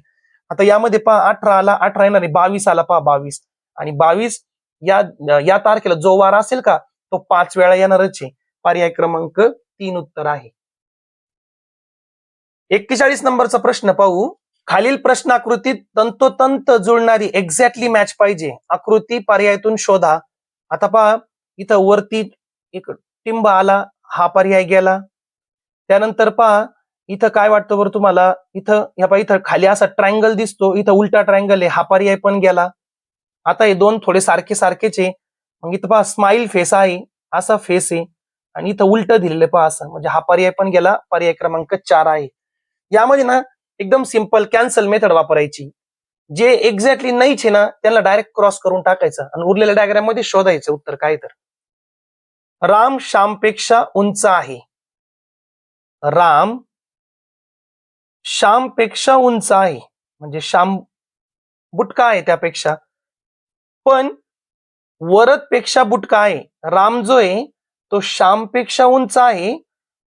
आता यामध्ये पहा 18 आला, 18 येणार आहे, 22 आला पहा 22, आणि 22 या या तारखेला जो वार असेल का तो 5 वेळा येणारच आहे. पर्याय क्रमांक 3 उत्तर आहे. 41 नंबरचा प्रश्न पाहू. खालील प्रश्न आकृतीत तंतोतंत जुळणारी एक्झॅक्टली मॅच पाहिजे. आकृती पर्यायातून शोधा. आता पहा इथं वरती एक टिंब आला, हा पर्याय गेला. त्यानंतर पहा इथं काय वाटतं बरं तुम्हाला, इथं इथं खाली असा ट्रायंगल दिसतो, इथं उलटा ट्रायंगल आहे, हा पर्याय पण गेला. आता हे दोन थोडे सारखे सारखेच आहे. मग इथं पहा स्माइल फेस आहे, असा फेस आहे, आणि इथं उलट दिलेलं पहा असं, म्हणजे हा पर्याय पण गेला. पर्याय क्रमांक 4 आहे. यामध्ये ना एकदम सिंपल कॅन्सल मेथड वापरायची. जे एक्झॅक्टली नाहीच आहे ना त्याला डायरेक्ट क्रॉस करून टाकायचं आणि उरलेल्या डायग्राम मध्ये शोधायचं उत्तर काय. तर राम श्यामपेक्षा उंच आहे. राम श्यामपेक्षा उंच आहे, म्हणजे श्याम बुटका आहे त्यापेक्षा, पण वरदपेक्षा बुटका आहे. राम जो आहे तो श्यामपेक्षा उंच आहे,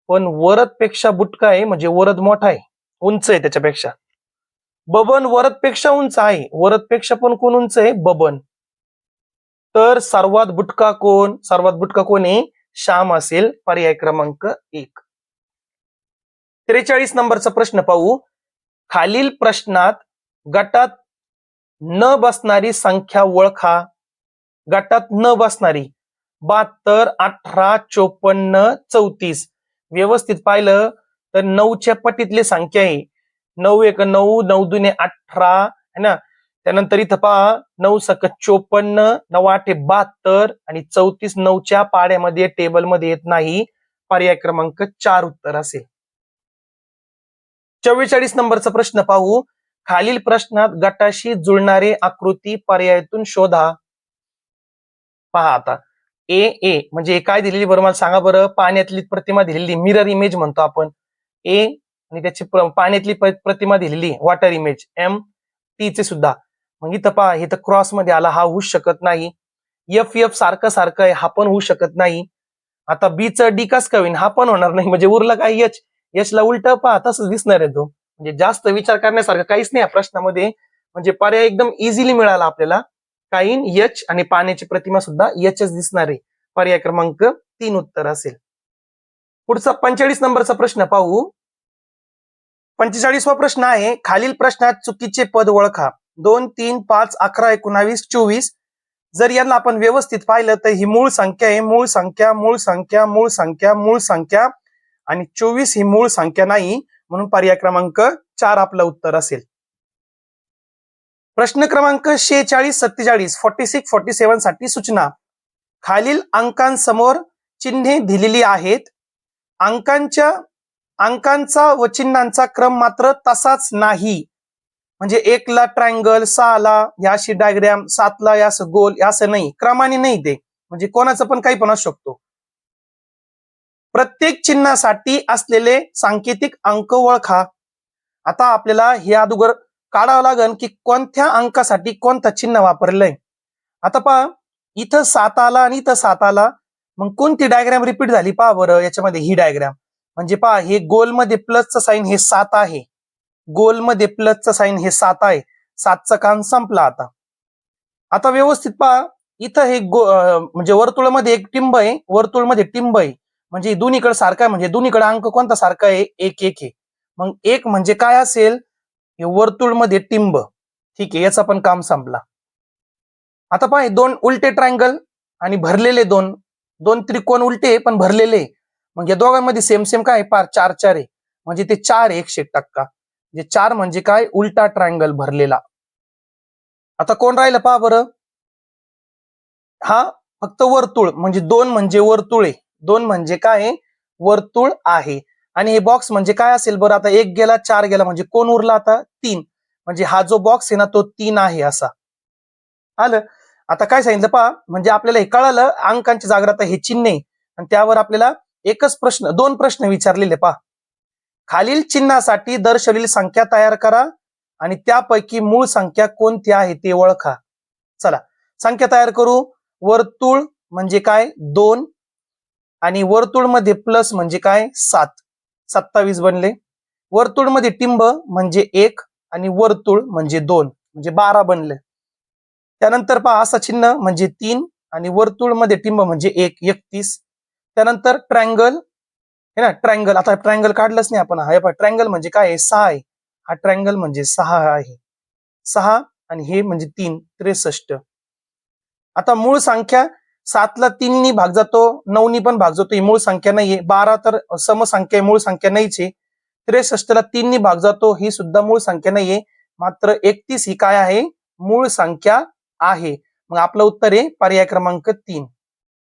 पण वरदपेक्षा बुटका आहे, म्हणजे वरद मोठा आहे, उंच आहे त्याच्यापेक्षा. बबन वरदपेक्षा उंच आहे, वरदपेक्षा पण कोण उंच आहे, बबन. तर सर्वात बुटका कोण, सर्वात बुटका कोण आहे, श्याम असेल. पर्याय क्रमांक 1. 43 नंबरचा प्रश्न पाहू. खालील प्रश्नात गटात न बसणारी संख्या ओळखा. गटात न बसणारी 72, 18, 54, 34. व्यवस्थित पाहिलं तर 9च्या पटीतली संख्या आहे. 9 एक 9, 9 दुने 18 है ना. त्यानंतर इथं पहा 9 सक 54, 9 आठे 72, आणि 34 9च्या पाड्यामध्ये टेबलमध्ये येत नाही. पर्याय क्रमांक 4 उत्तर असेल. 44 नंबरचा प्रश्न पाहू. खालील प्रश्नात गटाशी जुळणारे आकृती पर्यायातून शोधा. पहा आता ए म्हणजे काय दिलेली बरं मला सांगा बरं. पाण्यातली प्रतिमा दिलेली, मिरर इमेज म्हणतो आपण ए, आणि त्याची पाण्यातली प्रतिमा दिलेली वॉटर इमेज एम, चे सुद्धा. मग इथं पहा इथं क्रॉस मध्ये आला, हा होऊ शकत नाही. एफ सारखं सारखं आहे, हा पण होऊ शकत नाही. आता बी च डी कस का होईन, हा पण होणार नाही, म्हणजे उरला काय एच ला उलट पहा तसंच दिसणार आहे तो. म्हणजे जास्त विचार करण्यासारखं काहीच नाही या प्रश्नामध्ये, म्हणजे पर्याय एकदम इझिली मिळाला आपल्याला. काहीन एच आणि पाण्याची प्रतिमा सुद्धा एचच दिसणार आहे. पर्याय क्रमांक 3 उत्तर असेल. पुढचा 45 नंबरचा प्रश्न पाहू. 45वा प्रश्न आहे. खालील प्रश्नात चुकीचे पद ओळखा. 2, 3, 5, 11, 19, 24. जर यांना आपण व्यवस्थित पाहिलं तर ही मूळ संख्या आहे. मूळ संख्या, मूळ संख्या, मूळ संख्या, मूळ संख्या, आणि 24 ही मूळ संख्या नाही, म्हणून पर्याय क्रमांक 4 आपलं उत्तर असेल. प्रश्न क्रमांक 46, 47, 46, 47 साठी सूचना. खालील अंकांसमोर चिन्हे दिलेली आहेत. अंकांचा व चिन्हांचा क्रम मात्र तसाच नाही. म्हणजे 1 ला ट्रायंगल, 6 ला याशी डायग्राम, 7 ला यास गोल, असं नाही, क्रमाने नाही ते, म्हणजे कोणाचं पण काही पण असू शकतो. प्रत्येक चिन्हासाठी असलेले सांकेतिक अंक ओळखा. आता आपल्याला हे अगोदर काढावं लागेल की कोणत्या अंकासाठी कोणतं चिन्ह वापरलंय. आता पहा इथं 7 आला आणि इथं 7 आला, मग कोणती डायग्राम रिपीट झाली पहा बरं याच्यामध्ये. ही डायग्राम म्हणजे पहा हे गोलमध्ये प्लसचं साईन हे 7 आहे, गोलमध्ये प्लसचं साईन हे 7 आहे. 7चं काम संपला. आता व्यवस्थित पहा इथं हे म्हणजे वर्तुळामध्ये एक टिंब आहे, वर्तुळमध्ये टिंब आहे, म्हणजे दोन्हीकडे सारखा आहे, म्हणजे दोन्हीकडे अंक कोणता सारखा आहे, 1 1 आहे. मग 1 म्हणजे काय असेल, हे वर्तुळमध्ये टिंब. ठीक आहे, याचा पण काम संपला. आता पहा 2 उलटे ट्रायंगल आणि भरलेले दोन त्रिकोण उलटे पण भरलेले, मग या दोघांमध्ये सेम सेम काय पार 4 4 आहे, म्हणजे ते 4 100%. म्हणजे 4 म्हणजे काय, उलटा ट्रायंगल भरलेला. आता कोण राहिलं पहा बरं, हा फक्त वर्तुळ, म्हणजे 2 म्हणजे वर्तुळ आहे. 2 म्हणजे काय, वर्तुळ आहे. आणि हे बॉक्स म्हणजे काय असेल बरं. आता 1 गेला 4 गेला, म्हणजे कोण उरला आता 3, म्हणजे हा जो बॉक्स आहे ना तो 3 आहे असा. आलं. आता काय सांगितलं पहा, म्हणजे आपल्याला हे कळालं अंकांच्या जागेवर आता हे चिन्ह आहे, आणि त्यावर आपल्याला एकच प्रश्न, 2 प्रश्न विचारलेले पहा. खालील चिन्हासाठी दर्शवलेली संख्या तयार करा आणि त्यापैकी मूळ संख्या कोणती आहे ते ओळखा. चला संख्या तयार करू. वर्तुळ म्हणजे काय, 2, आणि वर्तुळमध्ये प्लस म्हणजे काय 7, 27 बनले. वर्तुळमध्ये टिंब म्हणजे 1 आणि वर्तुळ म्हणजे 2 म्हणजे 12 बनले. त्यानंतर पहा असा चिन्ह म्हणजे 3 आणि वर्तुळमध्ये टिंब म्हणजे 1, 31. त्यानंतर ट्रायंगल है ना, ट्रायंगल. आता ट्रायंगल काढलंच नाही आपण. हा पहा ट्रायंगल म्हणजे काय आहे 6 आहे. हा ट्रायंगल म्हणजे 6 आहे. 6 आणि हे म्हणजे 3, 63. आता मूळ संख्या 7 ला 3 नी भाग जातो, 9 नी पण भाग जातो, ही मूळ संख्या नाहीये. 12 तर समसंख्या मूळ संख्या नाहीच आहे. 63 ला 3 नी भाग जातो, ही सुद्धा मूळ संख्या नाहीये. मात्र 31 ही काय आहे, मूळ संख्या आहे. मग आपलं उत्तर आहे पर्याय क्रमांक 3.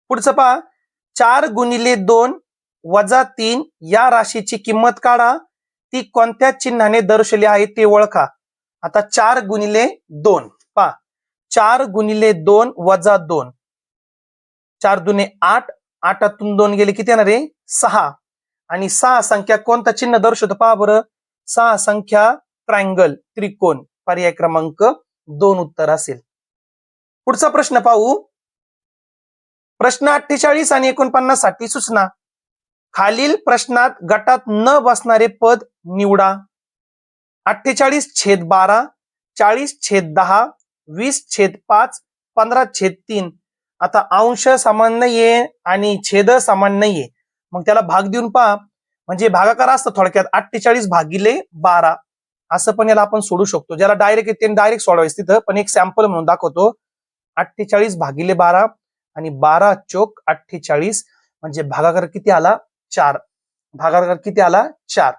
पुढचं पहा, 4 गुणिले 2 वजा 3 या राशीची किंमत काढा, ती कोणत्या चिन्हाने दर्शवली आहे ते ओळखा. आता 4 गुणिले 2 पहा, 4 गुणिले 2 वजा 2, 4 दुने 8, 8तून 2 गेले किती येणार आहे 6. आणि 6 संख्या कोणता चिन्ह दर्शवतो पहा बरं. 6 संख्या ट्रायंगल, त्रिकोण. पर्याय क्रमांक 2 उत्तर असेल. पुढचा प्रश्न पाहू. प्रश्न 48 आणि 49 साठी सूचना. खालील प्रश्नात गटात न बसणारे पद निवडा. 48/12, 40/10, 20/5, 15/3. आता अंश समान नाहीये आणि छेद समान नाहीये, मग त्याला भाग देऊन पहा. म्हणजे भागाकार असतं थोडक्यात 48/12 असं पण याला आपण सोडू शकतो. ज्याला डायरेक्ट येते डायरेक्ट सोडवायचं तिथं, पण एक सॅम्पल म्हणून दाखवतो. 48/12 आणि 12 चोक 48 म्हणजे भागाकार किती आला 4. भागाकार किती आला 4.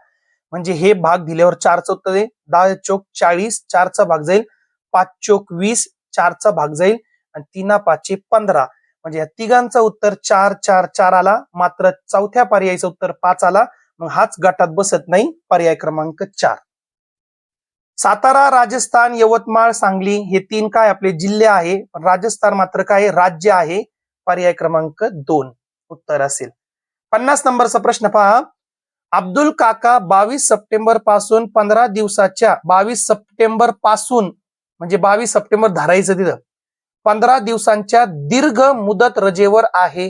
म्हणजे हे भाग दिल्यावर 4चं उत्तर आहे. 10 चोक 40, 4चा भाग जाईल. 5 चोक 20, 4चा भाग जाईल. आणि 3 5 15 म्हणजे या तिघांचं उत्तर 4 4 4 आला. मात्र चौथ्या पर्यायाचं उत्तर 5 आला. मग हाच गटात बसत नाही. पर्याय क्रमांक 4. सातारा, राजस्थान, यवतमाळ, सांगली हे 3 काय आपले जिल्हे आहे. राजस्थान मात्र काय राज्य आहे. पर्याय क्रमांक 2 उत्तर असेल. 50 नंबरचा प्रश्न पहा. अब्दुल काका 22 सप्टेंबर पासून 15 दिवसाच्या 22 सप्टेंबर पासून म्हणजे 22 सप्टेंबर धरायचं तिथं 15 दिवसांच्या दीर्घ मुदत रजेवर आहे.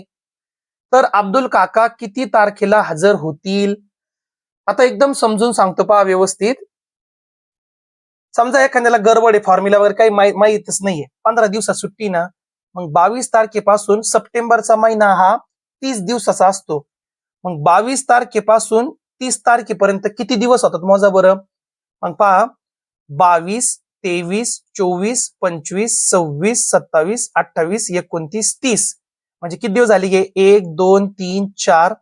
तर अब्दुल काका किती तारखेला हजर होतील. आता एकदम समजून सांगतो पहा व्यवस्थित. समजा एखाद्याला गडबड आहे, फॉर्म्युला वगैरे काही माहीतच नाहीये. 15 दिवसात सुट्टी ना, मग 22 तारखेपासून सप्टेंबरचा महिना हा 30 दिवसाचा असतो. मग 22 तारखेपासून 30 तारखेपर्यंत किती दिवस होतात मोजा बरं. मग पहा 22, 23, 24, 25, 26, 27, 28, 29, 30 म्हणजे किती दिवस झाले गे 1 2 3 4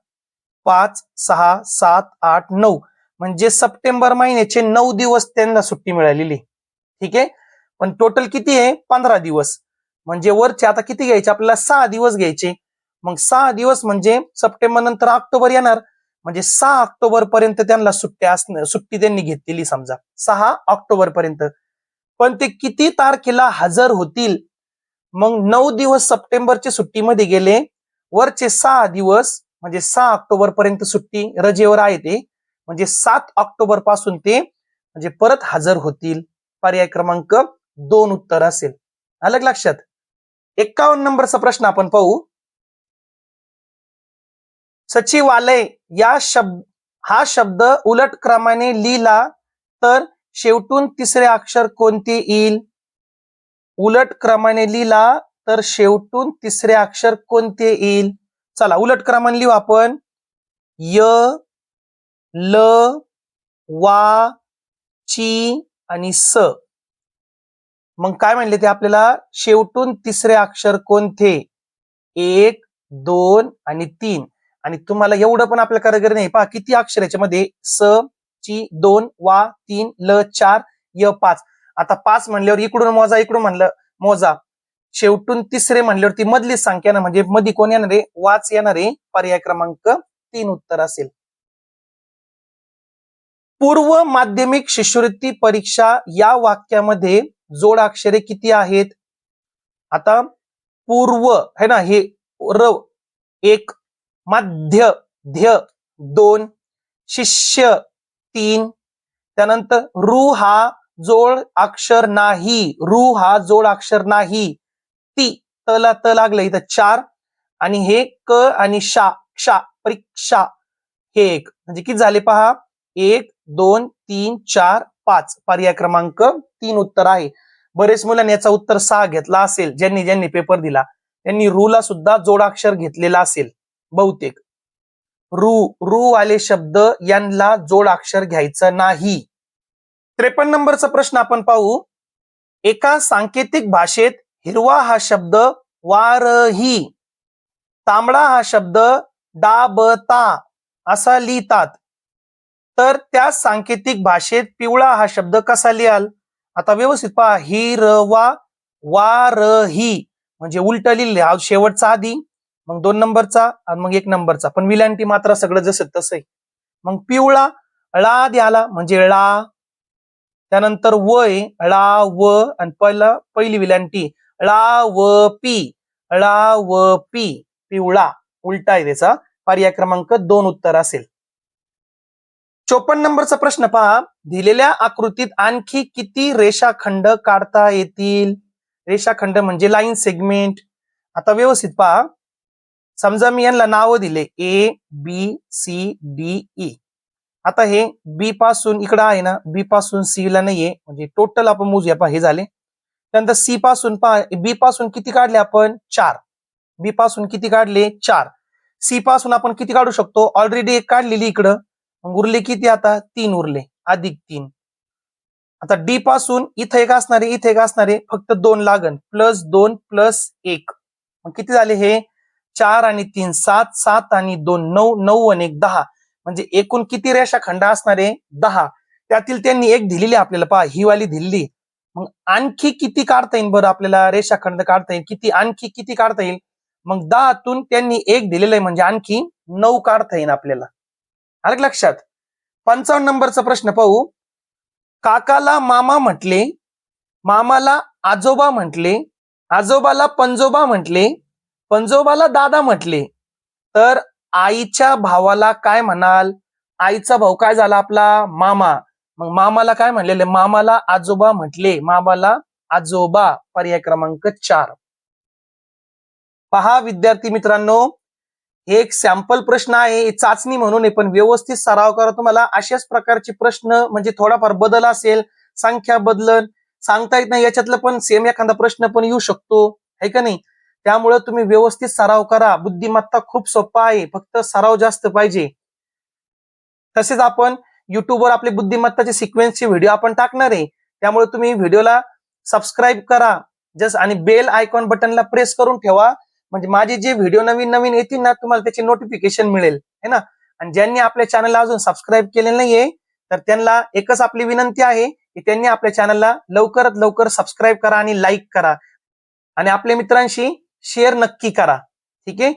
5 6 7 8 9 म्हणजे सप्टेंबर महिन्याचे 9 दिवस त्यांना सुट्टी मिळालेली. ठीक आहे. पण टोटल किती आहे 15 दिवस. म्हणजे वरचे आता किती घ्यायचे आपल्याला 6 दिवस घ्यायचे. मग 6 दिवस म्हणजे सप्टेंबर नंतर ऑक्टोबर येणार. म्हणजे 6 ऑक्टोबर पर्यंत त्यांना सुट्टी त्यांनी घेतलेली समजा 6 ऑक्टोबर पर्यंत. पण ते किती तारखेला हजर होतील. मग 9 दिवस सप्टेंबरच्या सुट्टीमध्ये गेले. वरचे 6 दिवस म्हणजे 6 ऑक्टोबर पर्यंत सुट्टी रजेवर आहे ते. म्हणजे 7 ऑक्टोबर पासून ते म्हणजे परत हजर होतील. पर्याय क्रमांक 2 उत्तर असेल. आलं लक्षात. 51 नंबरचा प्रश्न आपण पाहू. सचिवालय हा शब्द उलट क्रमाने लिहिला तर शेवटून तिसरे अक्षर कोणते येईल. उलट क्रमाने लिहिला तर शेवटून तिसरे अक्षर कोणते येईल. चला उलट क्रमाने लिहू आपण. य, ल, वा, ची आणि स. मग काय म्हणले ते आपल्याला शेवटून तिसरे अक्षर कोणते 1 2 आणि 3. आणि तुम्हाला एवढं पण आपल्या करायचं नाही. पहा किती अक्षर याच्यामध्ये स, ची 2, वा 3, ल 4, य 5. आता 5 म्हणल्यावर इकडून मोजा, इकडून म्हणलं मोजा. शेवटून तिसरे म्हणल्यावर ती मधली संख्या ना, म्हणजे मध्ये कोण येणार आहे वाच येणार आहे. पर्याय क्रमांक 3 उत्तर असेल. पूर्व माध्यमिक शिष्यवृत्ती परीक्षा या वाक्यामध्ये जोडाक्षरे किती आहेत. आता पूर्व है ना, हे र 1, मध्य ध्य 2, शिष्य 3. त्यानंतर रु हा जोड अक्षर नाही. रु हा जोड अक्षर नाही. ती तला त लागलं इथं 4. आणि हे क आणि शा परीक्षा परीक्षा हे एक, म्हणजे किती झाले पहा, 1 2 3 4 5, पर्याय क्रमांक 3 उत्तर आहे. बरेच मुलांनी याचा उत्तर 6 घेतला असेल. ज्यांनी ज्यांनी पेपर दिला त्यांनी रूला सुद्धा जोडाक्षर घेतलेला असेल बहुतेक. रू वाले शब्द यांना जोडाक्षर घ्यायचं नाही. 53 नंबरचा प्रश्न आपण पाहू. एका सांकेतिक भाषेत हिरवा हा शब्द वारही, तांबडा हा शब्द डाबता असा लिहितात, तर त्या सांकेतिक भाषेत पिवळा हा शब्द कसा लिहाल? आता व्यवस्थित पहा. हिरवा वारही म्हणजे उलट लिहिले, शेवटचा आधी, मग 2 नंबरचा आणि मग 1 नंबरचा, पण विलांटी मात्र सगळं जसं तसं आहे. मग पिवळा ळा द्याला म्हणजे ळा, त्यानंतर वय ळा व, आणि पहिली विलांटी ळा व पी, पिवळा उलटा आहे त्याचा. पर्याय क्रमांक 2 उत्तर असेल. 54 नंबरचा प्रश्न पहा. दिलेल्या आकृतीत आणखी किती रेषाखंड काढता येतील? रेषाखंड म्हणजे लाईन सेगमेंट. आता व्यवस्थित पहा. समजा मी यांना नाव दिले ABCDE. आता हे बी पासून इकडे आहे ना, बी पासून सी ला नाहीये, म्हणजे टोटल आपण मोजूया पहा हे झाले. त्यानंतर सी पासून पहा, बी पासून किती काढले आपण? 4. बी पासून किती काढले? 4. सी पासून आपण किती काढू शकतो? ऑलरेडी 1 काढलेली इकडं, मग उरले किती? आता 3 उरले, अधिक 3. आता डी पासून इथं 1 असणारे, इथे 1 असणारे, फक्त 2 लागन, +2 +1, मग किती झाले हे? 4 आणि 3 7, 7 आणि 2 9, 9 आणि 1 10, म्हणजे एकूण किती रेषाखंड असणारे? 10. त्यातील त्यांनी 1 दिलेली आपल्याला पहा, ही वाली दिल्ली. मग आणखी किती काढता येईल बरं आपल्याला? रेषाखंड काढता येईल किती? आणखी किती काढता येईल? मग 10 तून त्यांनी 1 दिलेलं आहे, म्हणजे आणखी 9 काढता येईल आपल्याला. आलं लक्षात? 55 नंबरचा प्रश्न पाहू. काकाला मामा म्हटले, मामाला आजोबा म्हटले, आजोबाला पंजोबा म्हटले, पंजोबाला दादा म्हटले, तर आईच्या भावाला काय म्हणाल? आईचा भाऊ काय झाला आपला? मामा. मग मामाला काय म्हणलेले? मामाला आजोबा म्हटले, मामाला आजोबा. पर्याय क्रमांक 4. पहा विद्यार्थी मित्रांनो, हे एक सॅम्पल प्रश्न आहे, चाचणी म्हणून आहे, पण व्यवस्थित सराव करा. तुम्हाला अशाच प्रकारचे प्रश्न, म्हणजे थोडाफार बदल असेल, संख्या बदलन सांगता येत नाही, याच्यातलं पण सेम एखादा प्रश्न पण येऊ शकतो, है का नाही? त्यामुळे तुम्ही व्यवस्थित सराव करा. बुद्धिमत्ता खूप सोपा आहे, फक्त सराव जास्त पाहिजे. तसेच आपण युट्यूबवर आपले बुद्धिमत्ताचे सिक्वेन्सचे व्हिडिओ आपण टाकणार आहे, त्यामुळे तुम्ही व्हिडिओला सबस्क्राईब करा जस्ट, आणि बेल आयकॉन बटनला प्रेस करून ठेवा, म्हणजे माझे जे व्हिडिओ नवीन नवीन येतील ना, तुम्हाला त्याचे नोटिफिकेशन मिळेल, है ना? आणि ज्यांनी आपल्या चॅनलला अजून सबस्क्राईब केलेलं नाहीये, तर त्यांना एकच आपली विनंती आहे की त्यांनी आपल्या चॅनलला लवकरात लवकर सबस्क्राईब करा आणि लाईक करा, आणि आपल्या मित्रांशी शेअर नक्की करा. ठीक आहे.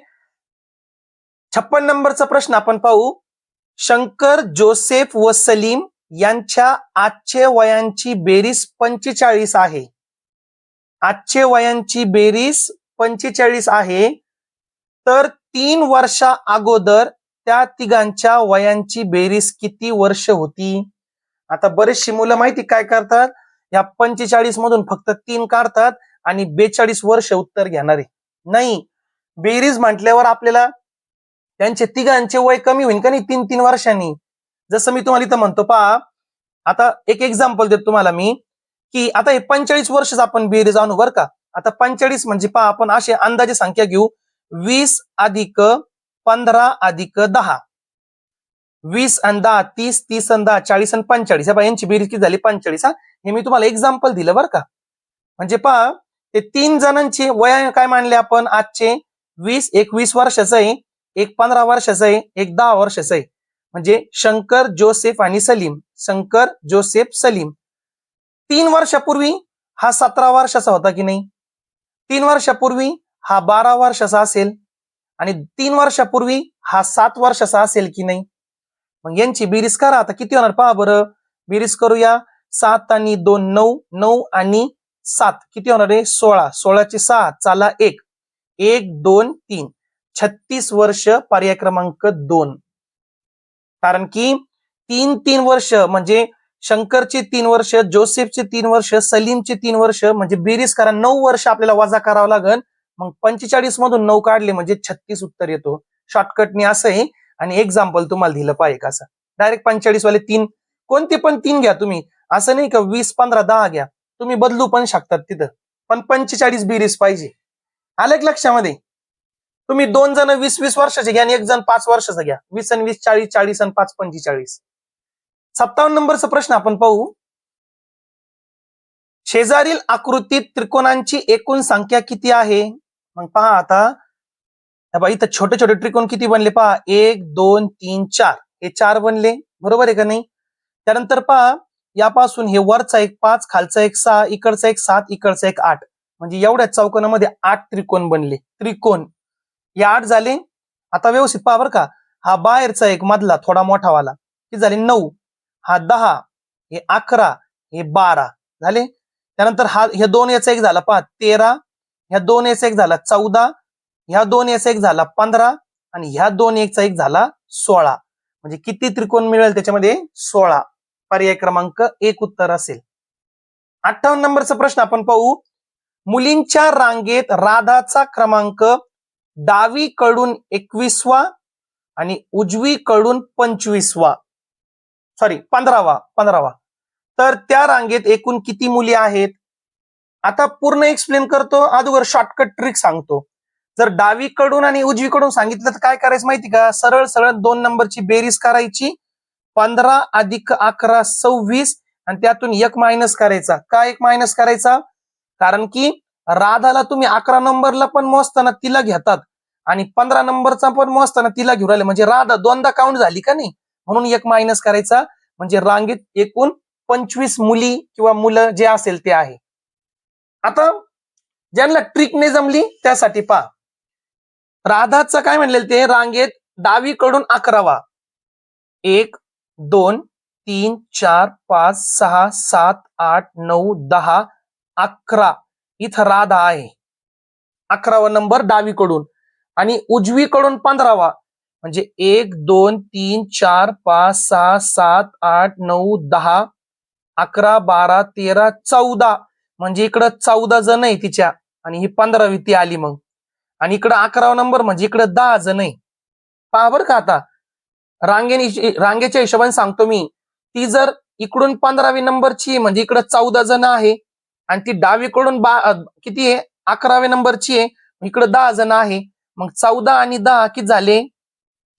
56 नंबरचा प्रश्न आपण पाहू. शंकर, जोसेफ व सलीम यांच्या आजचे वयांची बेरीज 45 आहे. आजचे वयांची बेरीज 45 आहे, तर 3 वर्षा अगोदर त्या तिघांच्या वयांची बेरीज किती वर्ष होती? आता बरेचशी मुलं माहिती काय करतात, या 45 मधून फक्त 3 काढतात आणि 42 वर्ष उत्तर घेणार आहे. नाही, बेरीज म्हटल्यावर आपल्याला त्यांचे तिघांचे वय कमी होईल का नाही 3-3 वर्षांनी. जसं मी तुम्हाला इथं म्हणतो पहा, आता एक एक्झाम्पल देतो तुम्हाला मी, की आता हे 45 वर्षच आपण बेरीज आणू बरं का. आता 45 म्हणजे पहा, आपण असे अंदाजे संख्या घेऊ, 20 अधिक 15 अधिक 10, 20 आणि 10 30, 30 आणि 10 40 आणि 45, यांची बेरीज किती झाली? 45. हे मी तुम्हाला एक्झाम्पल दिलं बरं का. म्हणजे पहा, ते 3 जणांची वय काय मानले आपण आजचे? 20, एक 20 वर्षाचं आहे, एक 15 वर्षाचं आहे, एक 10 वर्षाचं आहे. म्हणजे शंकर, जोसेफ आणि सलीम. शंकर, जोसेफ, सलीम. 3 वर्षापूर्वी हा 17 वर्षाचा होता की नाही? 3 वर्षापूर्वी हा 12 वर्षाचा असेल, आणि 3 वर्षापूर्वी हा 7 वर्षाचा असेल की नाही? मग यांची बेरीज करा. आता किती होणार पहा बरं, बेरीज करूया. 7 आणि 2 9, 9 आणि 7 किती होणार आहे? 16. 16 चे 6 चाला 1, 1 2 3, 36 वर्ष. पर्याय क्रमांक 2. कारण की 3 वर्ष म्हणजे शंकरचे 3 वर्ष, जोसेफचे 3 वर्ष, सलीमचे 3 वर्ष, म्हणजे बेरीज करा. 9 वर्ष आपल्याला वजा करावं लागेल. मग 45 मधून 9 काढले म्हणजे 36 उत्तर येतो. शॉर्टकटने असं आहे आणि एक्झाम्पल तुम्हाला दिलं पाहिजे का असं डायरेक्ट 45 वाले 3 कोणते पण 3 घ्या तुम्ही, असं नाही का 20 15 10 घ्या, तुम्ही बदलू पण शकतात तिथं, पण 45 बेरीज पाहिजे. आलं का लक्षामध्ये? तुम्ही 2 जण 20-20 वर्षाचे घ्या आणि 1 जण 5 वर्षाचा घ्या, 20 आणि 20 40 40 आणि 5 45. 57 नंबरचा प्रश्न आपण पाहू. शेजारील आकृतीत त्रिकोणांची एकूण संख्या किती आहे? मग पहा आता इथं छोटे छोटे त्रिकोण किती बनले पहा, 1 2 3 4, हे 4 बनले, बरोबर आहे का नाही? त्यानंतर पहा यापासून हे वरचा एक 5, खालचा एक 6, इकडचा एक 7, इकडचा एक 8, म्हणजे एवढ्या चौकोनामध्ये 8 त्रिकोण बनले. त्रिकोण हे 8 झाले. आता व्यवस्थित पहा बरं का, हा बाहेरचा एक मधला थोडा मोठावाला किती झाले 9, हा 10, हे 11, हे 12 झाले. त्यानंतर हा ह्या 2 याचा एक झाला पहा 13, ह्या 2 याचा एक झाला 14, ह्या 2 याचा एक झाला 15 आणि ह्या 2 याचा एक झाला 16. म्हणजे किती त्रिकोण मिळेल त्याच्यामध्ये? 16. पर्याय क्रमांक 1 उत्तर असेल. 58 नंबरचा प्रश्न आपण पाहू. मुलींच्या रांगेत राधाचा क्रमांक डावीकडून 21वा आणि उजवीकडून 25वा, सॉरी 15वा. तर त्या रांगेत एकूण किती मुली आहेत? आता पूर्ण एक्सप्लेन करतो, अगोदर शॉर्टकट ट्रिक सांगतो. जर डावीकडून आणि उजवीकडून सांगितलं तर काय करायचं माहिती का, सरळ सरळ 2 नंबरची बेरीज करायची, 15 अधिक 11 26 आणि त्यातून 1 मायनस करायचा. का 1 मायनस करायचा? कारण की राधाला तुम्ही 11 नंबरला पण मोजताना तिला घेतात आणि 15 नंबरचा पण मोजताना तिला घेऊन राहिले, म्हणजे राधा दोनदा काउंट झाली का नाही, म्हणून 1 मायनस करायचा. म्हणजे रांगेत एकूण 25 मुली किंवा मुलं जे असेल ते आहे. आता ज्यांना ट्रिक नाही जमली त्यासाठी पहा, राधाचं काय म्हणलेलं ते, रांगेत डावीकडून 11वा, 1 2 3 4 5 6 7 8 9 10 11, इथं राधा आहे 11वा नंबर डावीकडून, आणि उजवीकडून 15वा, म्हणजे 1 2 3 4 5 6 7 8 9 10 11 12 13 14, म्हणजे इकडं 14 जण आहे तिच्या आणि ही 15वी ती आली मग, आणि इकडं 11वा नंबर म्हणजे इकडं 10 जण आहे. पहा बरं का, आता रांगेच्या हिशोबाने सांगतो मी, ती जर इकडून 15वी नंबरची म्हणजे इकडं 14 जण आहे आणि ती डावीकडून किती आहे 11व्या नंबरची आहे, इकडं 10 जण आहे, मग 14 आणि 10 किती झाले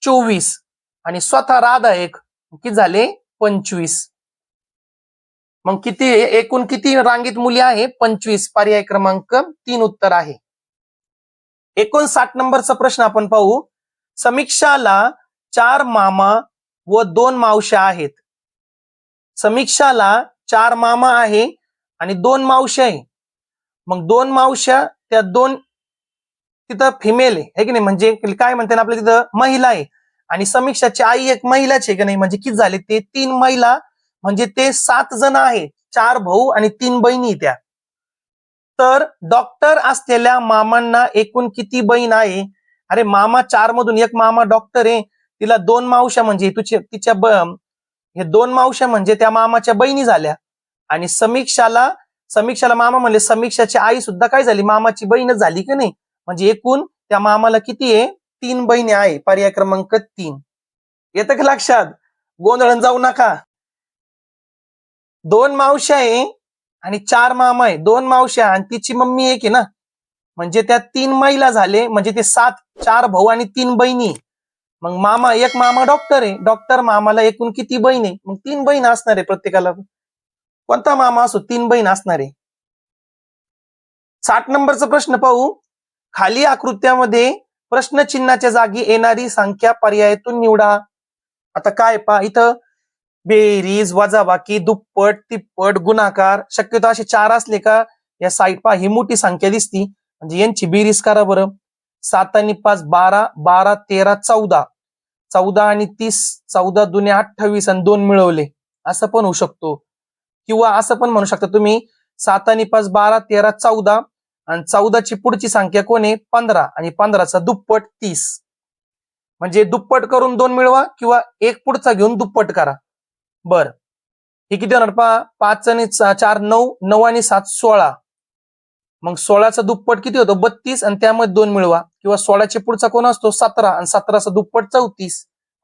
24, आणि स्वतः राधा एक किती झाले 25. मग किती एकूण किती रांगेत मुली आहे 25. पर्याय क्रमांक 3 उत्तर आहे. 59 नंबरचा प्रश्न आपण पाहू. समीक्षाला 4 मामा व 2 मावश्या आहेत. समीक्षाला 4 मामा आहे आणि 2 मावश्या आहे. मग 2 मावश्या त्या 2 तिथं फिमेल आहे की नाही, म्हणजे काय म्हणते ना आपल्या तिथं महिला आहे, आणि समीक्षाची आई एक महिलाच आहे की नाही, म्हणजे किती झाले ते 3 महिला, म्हणजे ते 7 जण आहे, 4 भाऊ आणि 3 बहिणी त्या. तर डॉक्टर असलेल्या मामांना एकूण किती बहीण आहे? अरे मामा 4 मधून एक मामा डॉक्टर आहे, तिला 2 मावश्या म्हणजे तिच्या हे 2 मावश्या म्हणजे त्या मामाच्या बहिणी झाल्या, आणि समीक्षाला मामा म्हणले, समीक्षाची आई सुद्धा काय झाली मामाची बहीणच झाली की नाही, म्हणजे एकूण त्या मामाला किती आहे 3 बहिणी आहे. पर्याय क्रमांक 3. येतं का लक्षात? गोंधळून जाऊ नका. 2 मावश्या आहे आणि 4 मामा आहे, 2 मावश्या आणि तिची मम्मी एक आहे ना, म्हणजे त्या 3 महिला झाले, म्हणजे ते 7, 4 भाऊ आणि 3 बहिणी. मग मामा एक मामा डॉक्टर आहे, डॉक्टर मामाला एकूण किती बहीण आहे? मग 3 बहीण असणार आहे प्रत्येकाला, कोणता मामा असो 3 बहीण असणार आहे. 60 नंबरचा प्रश्न पाहू. खाली आकृत्यामध्ये प्रश्नचिन्हाच्या जागी येणारी संख्या पर्यायातून निवडा. आता काय पहा, इथं बेरीज वजाबाकी दुप्पट तिप्पट गुणाकार, शक्यतो असे 4 असले का या साईड पहा ही मोठी संख्या दिसती, म्हणजे यांची बेरीज करा बरं. 7 आणि 5 12, 12 13 14, 14 आणि 30, 14 दुने 28 आणि 2 मिळवले, असं पण होऊ शकतो. किंवा असं पण म्हणू शकता तुम्ही 7 आणि 5 12 13 14 आणि 14ची पुढची संख्या कोण आहे 15, आणि 15चा दुप्पट 30, म्हणजे दुप्पट करून 2 मिळवा किंवा एक पुढचा घेऊन दुप्पट करा. बर हे किती होणार पहा, 5 आणि 4 9, 9 आणि 7 16, मग 16चा दुप्पट किती होतो 32 आणि त्यामध्ये 2 मिळवा किंवा 16च्या पुढचा कोण असतो 17 आणि 17चा दुप्पट 34.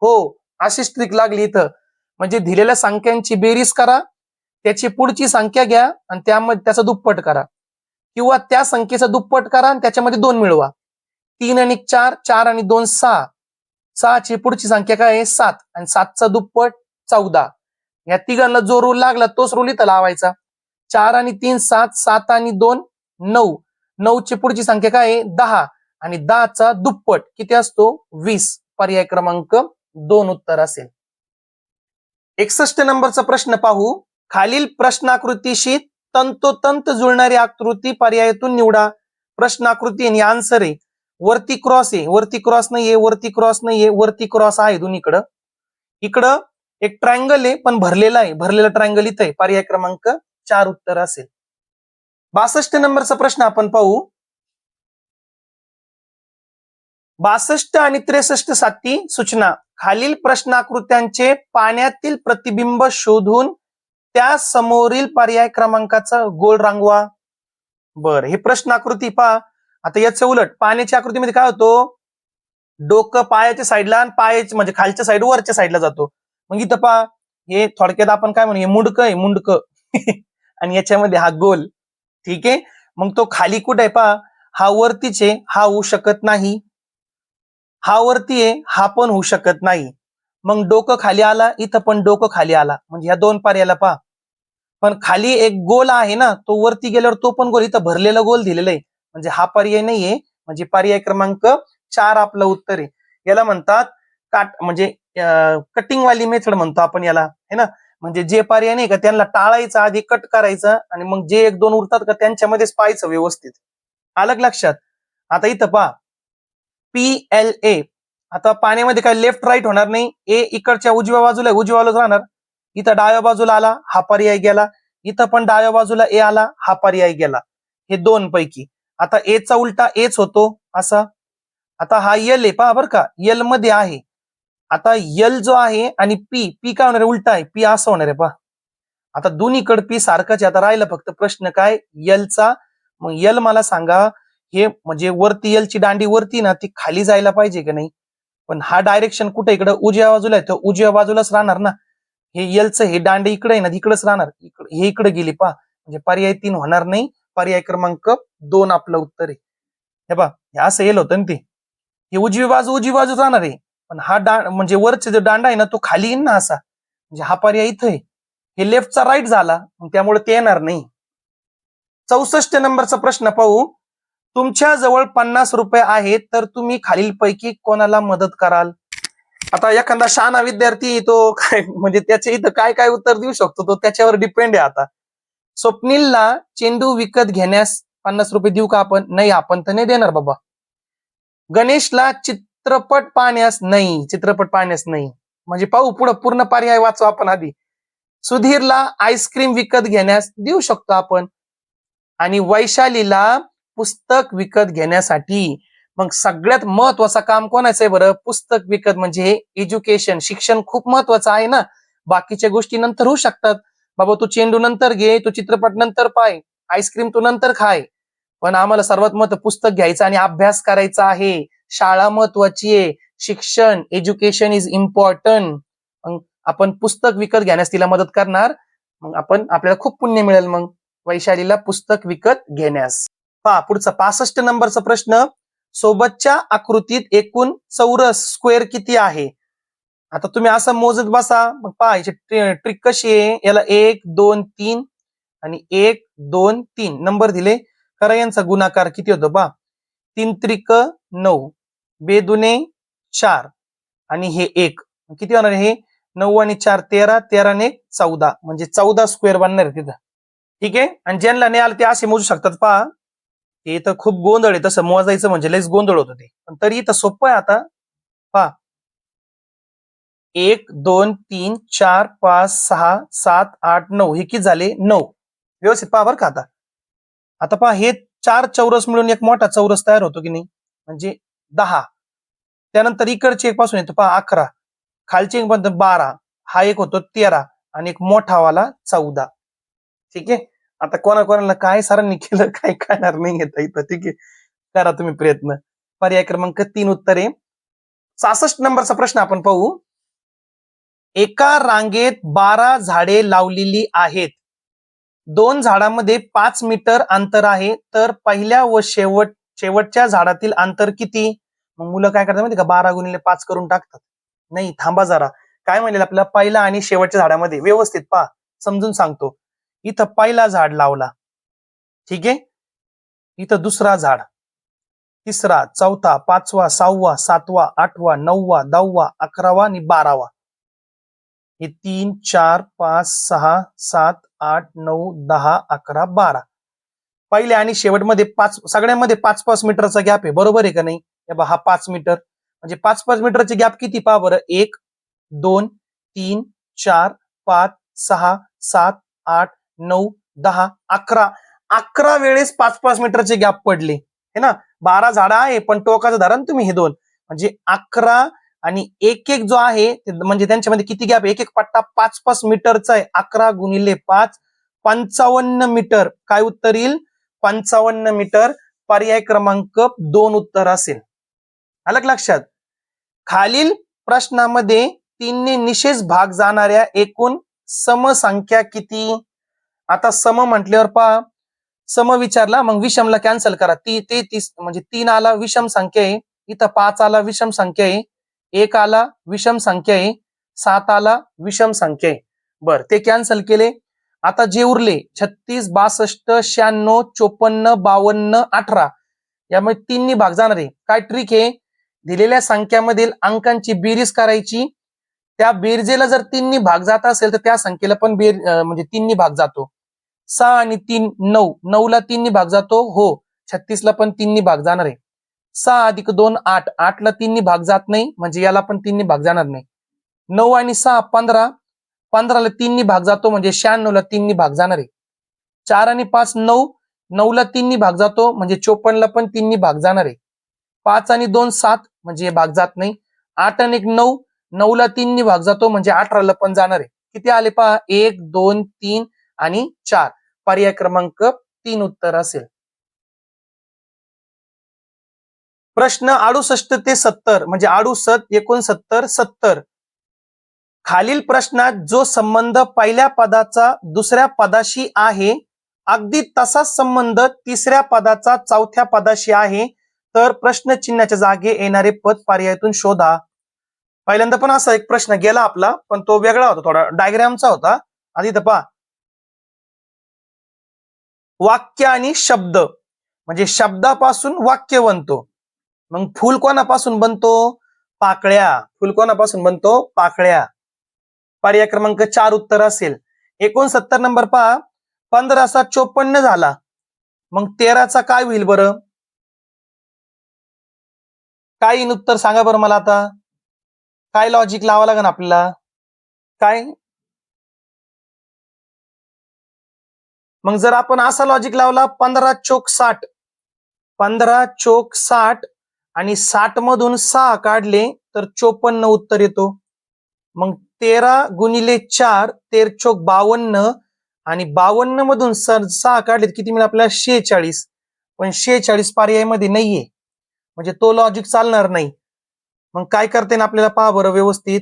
हो, अशीच ट्रिक लागली इथं. म्हणजे दिलेल्या संख्यांची बेरीज करा, त्याची पुढची संख्या घ्या आणि त्यामध्ये त्याचा दुप्पट करा, किंवा त्या संख्येचा दुप्पट करा आणि त्याच्यामध्ये 2 मिळवा. 3 आणि 4, 4 आणि 2 6. 6ची पुढची संख्या काय आहे 7 आणि 7चा दुप्पट 14. या तिघांना जो रूल लागला तोच रूल इथं लावायचा. 4 आणि 3 7, 7 आणि 2 9. 9ची पुढची संख्या काय आहे 10 आणि 10चा दुप्पट किती असतो 20. पर्याय क्रमांक 2 उत्तर असेल. 61 नंबरचा प्रश्न पाहू. खालील प्रश्नाकृतीशी तंतोतंत जुळणारी आकृती पर्यायातून निवडा. प्रश्न आकृती आणि आन्सर आहे. वरती क्रॉस आहे, वरती क्रॉस नाहीये, वरती क्रॉस नाहीये, वरती क्रॉस आहे दोन्हीकडं. इकडं एक ट्रायंगल आहे पण भरलेला आहे, भरलेला ट्रायंगल इथं आहे. पर्याय क्रमांक 4 उत्तर असेल. 62 नंबरचा प्रश्न आपण पाहू. 62 आणि 63 साठी सूचना. खालील प्रश्नाकृत्यांचे पाण्यातील प्रतिबिंब शोधून त्या समोरील पर्याय क्रमांकाचा गोल रांगवा. बर, हे प्रश्न आकृती पहा. आता याच्या उलट पाण्याच्या आकृतीमध्ये काय होतो, डोकं पायाच्या साईडला आणि पायाच्या म्हणजे खालच्या साईड वरच्या साईडला जातो. मग इथं पहा, हे थोडक्यात आपण काय म्हणू, हे मुंडकं आहे मुंडकं आणि याच्यामध्ये हा गोल. ठीक आहे, मग तो खाली कुठे आहे पहा, हा वरतीच आहे, हा होऊ शकत नाही. हा वरती आहे, हा पण होऊ शकत नाही. मग डोकं खाली आला, इथं पण डोकं खाली आला, म्हणजे ह्या 2 पर्यायाला पहा. पण खाली एक गोल आहे ना, तो वरती गेल्यावर तो पण गोल, इथं भरलेला गोल दिलेला आहे, म्हणजे हा पर्याय नाहीये. म्हणजे पर्याय क्रमांक 4 आपलं उत्तर आहे. याला म्हणतात म्हणजे कटिंग वाली मेथड म्हणतो आपण याला, है ना. म्हणजे जे पर्याय नाही का त्यांना टाळायचं, आधी कट करायचं आणि मग जे 1-2 उरतात का त्यांच्यामध्येच पाहायचं व्यवस्थित. अलग लक्षात. आता इथं पहा PLA. आता पाण्यामध्ये काय लेफ्ट राईट होणार नाही. ए इकडच्या उजव्या बाजूला उजव्या बाजूला राहणार, इथं डाव्या बाजूला आला, हा पर्याय गेला. इथं पण डाव्या बाजूला ए आला, हा पर्याय गेला. हे 2 पैकी. आता ए चा उलटा एच होतो असा. आता हा यल आहे पहा बरं का, यल मध्ये आहे. आता यल जो आहे आणि पी काय होणार आहे, उलटा आहे, पी असं होणार आहे पहा. आता दोन्हीकडे पी सारखंच. आता राहिलं फक्त प्रश्न काय यलचा. मग यल मला सांगा, हे म्हणजे वरती यलची दांडी वरती ना, ती खाली जायला पाहिजे की नाही. पण हा डायरेक्शन कुठे इकडे उजव्या बाजूला आहे, तर उजव्या बाजूलाच राहणार ना. हे यलचं हे दांडे इकडे आहे ना, इकडेच राहणार. हे इकडे गेली पहा, म्हणजे पर्याय 3 होणार नाही. पर्याय क्रमांक 2 आपलं उत्तर आहे. हे पहा, हे असं येल होतं ना ते, हे उजवी बाजू राहणार आहे. पण हा म्हणजे वरचा जो दांडा आहे ना, तो खाली येईल ना असा, म्हणजे हा पर्याय इथं आहे. हे लेफ्टचा राईट झाला, त्यामुळे ते येणार नाही. 64 नंबरचा प्रश्न पाहू. तुमच्या जवळ 50 रुपये आहेत, तर तुम्ही खालीलपैकी कोणाला मदत कराल. आता एखादा शहाणा विद्यार्थी तो काय म्हणजे त्याच्या इथं काय काय उत्तर देऊ शकतो तो त्याच्यावर डिपेंड आहे. आता स्वप्नीलला चेंडू विकत घेण्यास 50 रुपये देऊ का आपण, नाही आपण तर नाही देणार बाबा. गणेशला चित्रपट पाहण्यास नाही, चित्रपट पाहण्यास नाही. म्हणजे पाहू पुढे पूर्ण पर्याय वाचू आपण आधी. सुधीरला आईस्क्रीम विकत घेण्यास देऊ शकतो आपण. आणि वैशालीला पुस्तक विकत घेण्यासाठी. मग सगळ्यात महत्वाचं काम कोणाचं आहे बरं, पुस्तक विकत. म्हणजे एज्युकेशन, शिक्षण खूप महत्वाचं आहे ना. बाकीच्या गोष्टी नंतर होऊ शकतात बाबा, तू चेंडू नंतर घे, तू चित्रपट नंतर पाय, आईस्क्रीम तू नंतर खाय, पण आम्हाला सर्वात महत्त्वाचं पुस्तक घ्यायचं आणि अभ्यास करायचा आहे. शाळा महत्वाची आहे, शिक्षण, एज्युकेशन इज इम्पॉर्टंट. मग आपण पुस्तक विकत घेण्यास तिला मदत करणार, मग आपल्याला खूप पुण्य मिळेल. मग वैशालीला पुस्तक विकत घेण्यास. पहा पुढचा 65 नंबरचा प्रश्न. सोबतच्या आकृतीत एकूण चौरस स्क्वेअर किती आहे. आता तुम्ही असं मोजत बसा, मग पहा याची ट्रिक कशी आहे. याला 1 2 3 आणि 1 2 3 नंबर दिले. करा यांचा गुणाकार किती होतो पहा. 3 त्रिक 9, 2 दुने 4 आणि हे 1 किती होणार हे 9 आणि 4 13, 13 ने 14, म्हणजे 14 स्क्वेअर बनणार आहे तिथं. ठीक आहे. आणि ज्यांना नाही आलं ते असे मोजू शकतात पहा. हे तर खूप गोंधळ आहे, तसं मोजायचं म्हणजे लयच गोंधळ होतो ते, पण तरी इथं सोपं आहे. आता पहा 1 2 3 4 5 6 7 8 9 हे किती झाले 9. व्यवस्थित पहा बरं का. आता पहा हे 4 चौरस मिळून एक मोठा चौरस तयार होतो की नाही, म्हणजे 10. त्यानंतर इकडचे एक पासून येतो पहा 11, खालचे एक बनतं 12, हा एक होतो 13 आणि एक मोठावाला 14. ठीक आहे. आता कोणाकोणाला काय सरांनी केलं काय कळणार नाही येत इथं. ठीक आहे, करा तुम्ही प्रयत्न. पर्याय क्रमांक 3 उत्तर आहे. 66 नंबरचा प्रश्न आपण पाहू. एका रांगेत 12 झाडे लावलेली आहेत. 2 झाडांमध्ये 5 मीटर अंतर आहे, तर पहिल्या व शेवटच्या झाडातील अंतर किती? मग मुलं काय करतात माहिती का, 12 गुणिले 5 करून टाकतात. नाही, थांबा जरा. काय म्हणेल आपल्याला, पहिला आणि शेवटच्या झाडामध्ये व्यवस्थित पहा, समजून सांगतो. इथं पहिला झाड लावला, ठीक आहे. इथं दुसरा झाड, तिसरा, चौथा, पाचवा, सहावा, सातवा, आठवा, नववा, 10वा, 11वा आणि 12वा. हे 3, 4, 5, 6, 7, 8, 9, 10, 11, 12. पहिले आणि शेवटमध्ये 5, सगळ्यांमध्ये 5-5 मीटरचा गॅप आहे, बरोबर आहे का नाही? हा 5 मीटर, म्हणजे 5-5 मीटरचे गॅप किती पहा बरं. 1, 2, 3, 4, 5, 6, 7, 8, 9, 10, 11. 11 वेळेस 5-5 मीटरचे गॅप पडले, है ना. 12 झाडं आहे, पण टोकाचं धरण तुम्ही हे 2, म्हणजे 11 आणि एक जो आहे म्हणजे त्यांच्यामध्ये किती गॅप, एक पट्टा 5-5 मीटरचा आहे. 11 गुणिले 5, 55 मीटर. काय उत्तर येईल? 55 मीटर. पर्याय क्रमांक 2 उत्तर असेल. आलं लक्षात? खालील प्रश्नामध्ये 3 ने निशेष भाग जाणाऱ्या एकूण समसंख्या किती? आता सम म्हटल्यावर पहा, सम विचारला, मग विषमला कॅन्सल करा. ते म्हणजे 3 आला विषम संख्या आहे, इथं 5 आला विषम संख्या आहे, 1 आला विषम संख्या आहे, 7 आला विषम संख्या आहे. बर, ते कॅन्सल केले. आता जे उरले 36, 62, 96, 54, 52, 18, यामुळे 3 ने भाग जाणार आहे. काय ट्रिक आहे? दिलेल्या संख्यामधील अंकांची बेरीज करायची. त्या बेरजेला जर 3 ने भाग जात असेल तर त्या संख्येला पण म्हणजे 3 ने भाग जातो. 6 आणि 3 9, 9 ला 3 ने भाग जातो, हो. 36 ला पण 3 ने भाग जाणार आहे. 6 अधिक 2 8, 8 ला 3 ने भाग जात नाही, म्हणजे याला पण 3 ने भाग जाणार नाही. 9 आणि 6 15, 15 ला 3 ने भाग जातो, म्हणजे 96 ला 3 ने भाग जाणार आहे. 4 आणि 5 9, 9 ला 3 ने भाग जातो, म्हणजे 54 ला पण 3 ने भाग जाणार आहे. 5 आणि 2 7, म्हणजे हे भाग जात नाही. 8 आणि 9, 9 ला 3 ने भाग जातो, म्हणजे 18 ला पण जाणार आहे. किती आले पहा, 1 2 3 आणि 4. पर्याय क्रमांक 3 उत्तर असेल. प्रश्न 68 ते 70, म्हणजे 68, 69, 70. खालील प्रश्नात जो संबंध पहिल्या पदाचा दुसऱ्या पदाशी आहे, अगदी तसाच संबंध तिसऱ्या पदाचा चौथ्या पदाशी आहे, तर प्रश्नचिन्हाच्या जागे येणारे पद पर्यायातून शोधा. पहिल्यांदा पण असा एक प्रश्न गेला आपला, पण तो वेगळा होता, थोडा डायग्रामचा होता. आधी तर पहा, वाक्य आणि शब्द, म्हणजे शब्दापासून वाक्य बनतो. मग फुल कोणापासून बनतो? पाकळ्या. फुल कोणापासून बनतो? पाकळ्या. पर्याय क्रमांक 4 उत्तर असेल. 69 नंबर पहा, 15 चा 54 झाला, मग 13चा काय होईल बरं? काय येईल उत्तर सांगा बरं मला. आता काय लॉजिक लावावं लागेल आपल्याला? काय? मग जर आपण असा लॉजिक लावला, 15 चोक 60, 15 चोक 60 आणि 60 मधून 6 काढले तर 54 उत्तर येतो. मग 13 गुणिले 4, 13 चोक 52, आणि 52 मधून 6 काढले किती मिळेल आपल्याला? 46. पण 46 पर्यायामध्ये नाहीये, म्हणजे तो लॉजिक चालणार नाही. मग काय करते ना आपल्याला पहा बरं व्यवस्थित.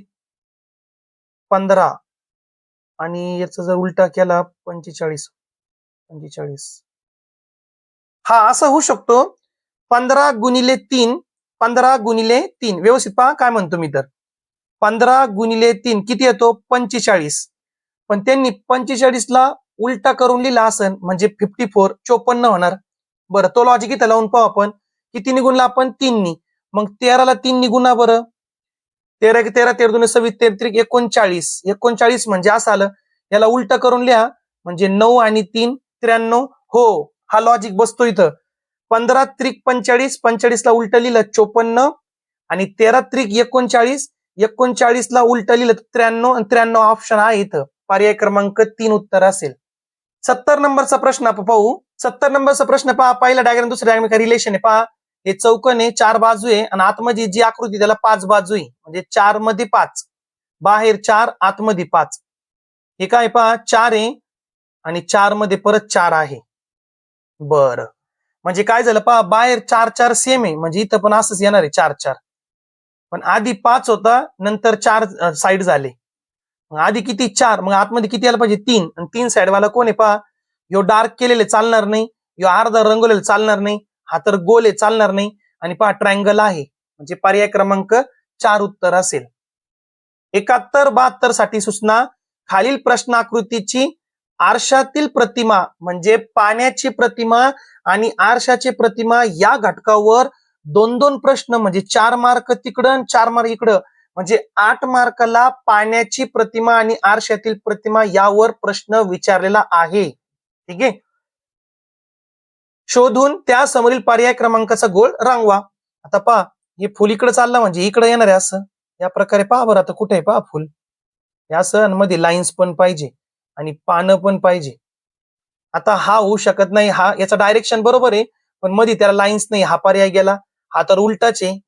15 आणि याचा जर उलटा केला 45, 45, हा असं होऊ शकतो. 15 गुणिले 3, 15 गुणिले 3, व्यवस्थित पहा काय म्हणतो मी. तर 15 गुणिले 3 किती येतो? 45. पण त्यांनी 45 ला उलटा करून लिहिला असन, म्हणजे 54, 54 होणार. बरं, तो लॉजिक इथं लावून पाहू आपण. किती निगुणला आपण? 3 नी. मग 13 ला 3 निगुणा बरं. 13 13 13 2 26 33 39. 39 म्हणजे असं आलं. याला उलट करून लिहा, म्हणजे 9 आणि 3 93. हो, हा लॉजिक बसतो इथं. 15 त्रिक 45, 45 ला उलट लिहिलं 54, आणि 13 त्रिक 39, 39 ला उलट लिहिलं 93, आणि 93 ऑप्शन आहे इथं. पर्याय क्रमांक 3 उत्तर असेल. 70 नंबरचा प्रश्न आपण पाहू. 70 नंबरचा प्रश्न पहा. पहिला डायग्राम दुसऱ्या डायग्राम रिलेशन आहे पहा. हे चौकोन आहे, 4 बाजू आहे, आणि आतमध्ये जी आकृती त्याला 5 बाजू आहे, म्हणजे 4 मध्ये 5, बाहेर 4, आतमध्ये 5. हे काय पहा, 4 आहे आणि 4 मध्ये परत 4 आहे. बर, म्हणजे काय झालं पहा, बाहेर 4 सेम आहे, म्हणजे इथं पण असंच येणार आहे 4, पण आधी 5 होता, नंतर 4 साईड झाले. मग आधी किती 4, मग आतमध्ये किती यायला पाहिजे 3, आणि 3 साईड वाला कोण आहे पहा, ह्यो डार्क केलेले चालणार नाही, ह्यो अर्धा रंगवलेले चालणार नाही, हा तर गोल आहे चालणार नाही, आणि पहा ट्रायंगल आहे, म्हणजे पर्याय क्रमांक 4 उत्तर असेल. 71-72 साठी सूचना, खालील प्रश्नाकृतीची आरशातील प्रतिमा म्हणजे पाण्याची प्रतिमा आणि आरशाची प्रतिमा या घटकावर 2-2 प्रश्न, म्हणजे 4 मार्क तिकडं आणि 4 मार्क इकडं, म्हणजे 8 मार्काला पाण्याची प्रतिमा आणि आरशातील प्रतिमा यावर प्रश्न विचारलेला आहे. ठीक आहे. शोधून त्या समोरील पर्याय क्रमांकाचा गोल रांगवा. आता पहा, हे फुल इकडे चाललं म्हणजे इकडे येणार आहे असं, या प्रकारे पहा बरं. आता कुठे आहे पहा फुल, या सण मध्ये लाईन्स पण पाहिजे आणि पानं पण पाहिजे. आता हा होऊ शकत नाही, हा याचा डायरेक्शन बरोबर आहे, पण मध्ये त्याला लाईन्स नाही, हा पर्याय गेला. हा तर उलटाच आहे.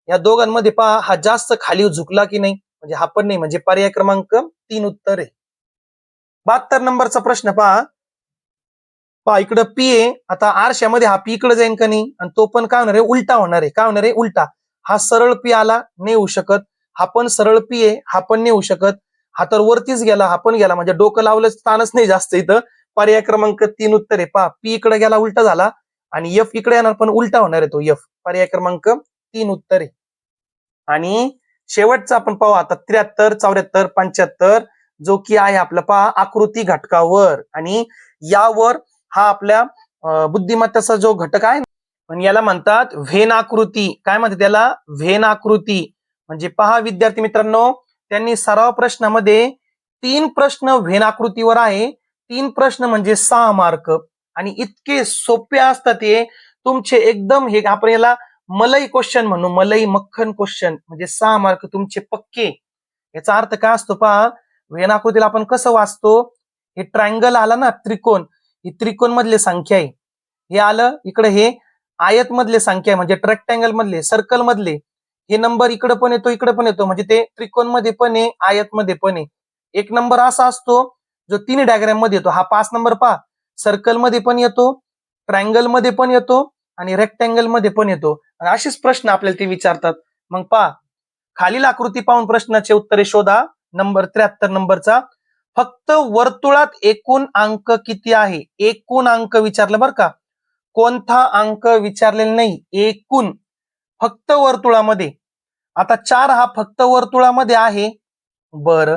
या दोघांमध्ये पहा, हा जास्त खाली झुकला की नाही, म्हणजे हा पण नाही, म्हणजे पर्याय क्रमांक 3 उत्तर आहे. 72 नंबरचा प्रश्न पहा. पहा इकडं पी आहे, आता आरशामध्ये हा पी इकडे जाईल का नाही, आणि तो पण काय होणार आहे, उलटा होणार आहे. काय होणार आहे, उलटा. हा सरळ पी आला, नाही होऊ शकत. हा पण सरळ पी आहे, हा पण नाही होऊ शकत. हा तर वरतीच गेला, हा पण गेला, म्हणजे डोकं लावलं ताणच नाही जास्त इथं. पर्याय क्रमांक 3 उत्तर आहे. पहा, पी इकडे गेला उलटा झाला, आणि एफ इकडे येणार पण उलटा होणार आहे तो एफ. पर्याय क्रमांक 3 उत्तर आहे. आणि शेवटचा आपण पाहू आता 73, 74, 75, जो की आहे आपलं पहा आकृती घटकावर, आणि यावर हा आपल्या बुद्धिमत्तेचा जो घटक आहे, पण याला म्हणतात व्हेन आकृती. काय म्हणतात त्याला, व्हेन आकृती. म्हणजे पहा विद्यार्थी मित्रांनो, त्यांनी सराव प्रश्नामध्ये 3 प्रश्न व्हेन आकृतीवर आहे. 3 प्रश्न म्हणजे 6 मार्क, आणि इतके सोपे असतात हे तुमचे एकदम. हे आपण याला मलई क्वेश्चन म्हणू, मलई मक्खन क्वेश्चन, म्हणजे 6 मार्क तुमचे पक्के. याचा अर्थ काय असतो पहा, व्हेन आकृतीला आपण कसं वाचतो, हे ट्रायंगल आला ना, त्रिकोण, ही त्रिकोण मधली संख्या आहे. हे आलं इकडे, हे आयत मधले संख्या आहे, म्हणजे रेक्टँगल मधले, सर्कल मधले. हे नंबर इकडे पण येतो, इकडे पण येतो, म्हणजे ते त्रिकोण मध्ये पण आहे, आयत मध्ये पण आहे. एक नंबर असा असतो जो 3 डायग्राम मध्ये येतो. हा 5 नंबर पहा, सर्कल मध्ये पण येतो, ट्रायंगल मध्ये पण येतो, आणि रेक्टँगल मध्ये पण येतो. आणि असेच प्रश्न आपल्याला ते विचारतात. मग पहा, खालील आकृती पाहून प्रश्नाचे उत्तरे शोधा. नंबर 73 नंबरचा, फक्त वर्तुळात एकूण अंक किती आहे. एकूण अंक विचारलं बरं का, कोणता अंक विचारलेला नाही, एकूण, फक्त वर्तुळामध्ये. आता 4 हा फक्त वर्तुळामध्ये आहे, बर.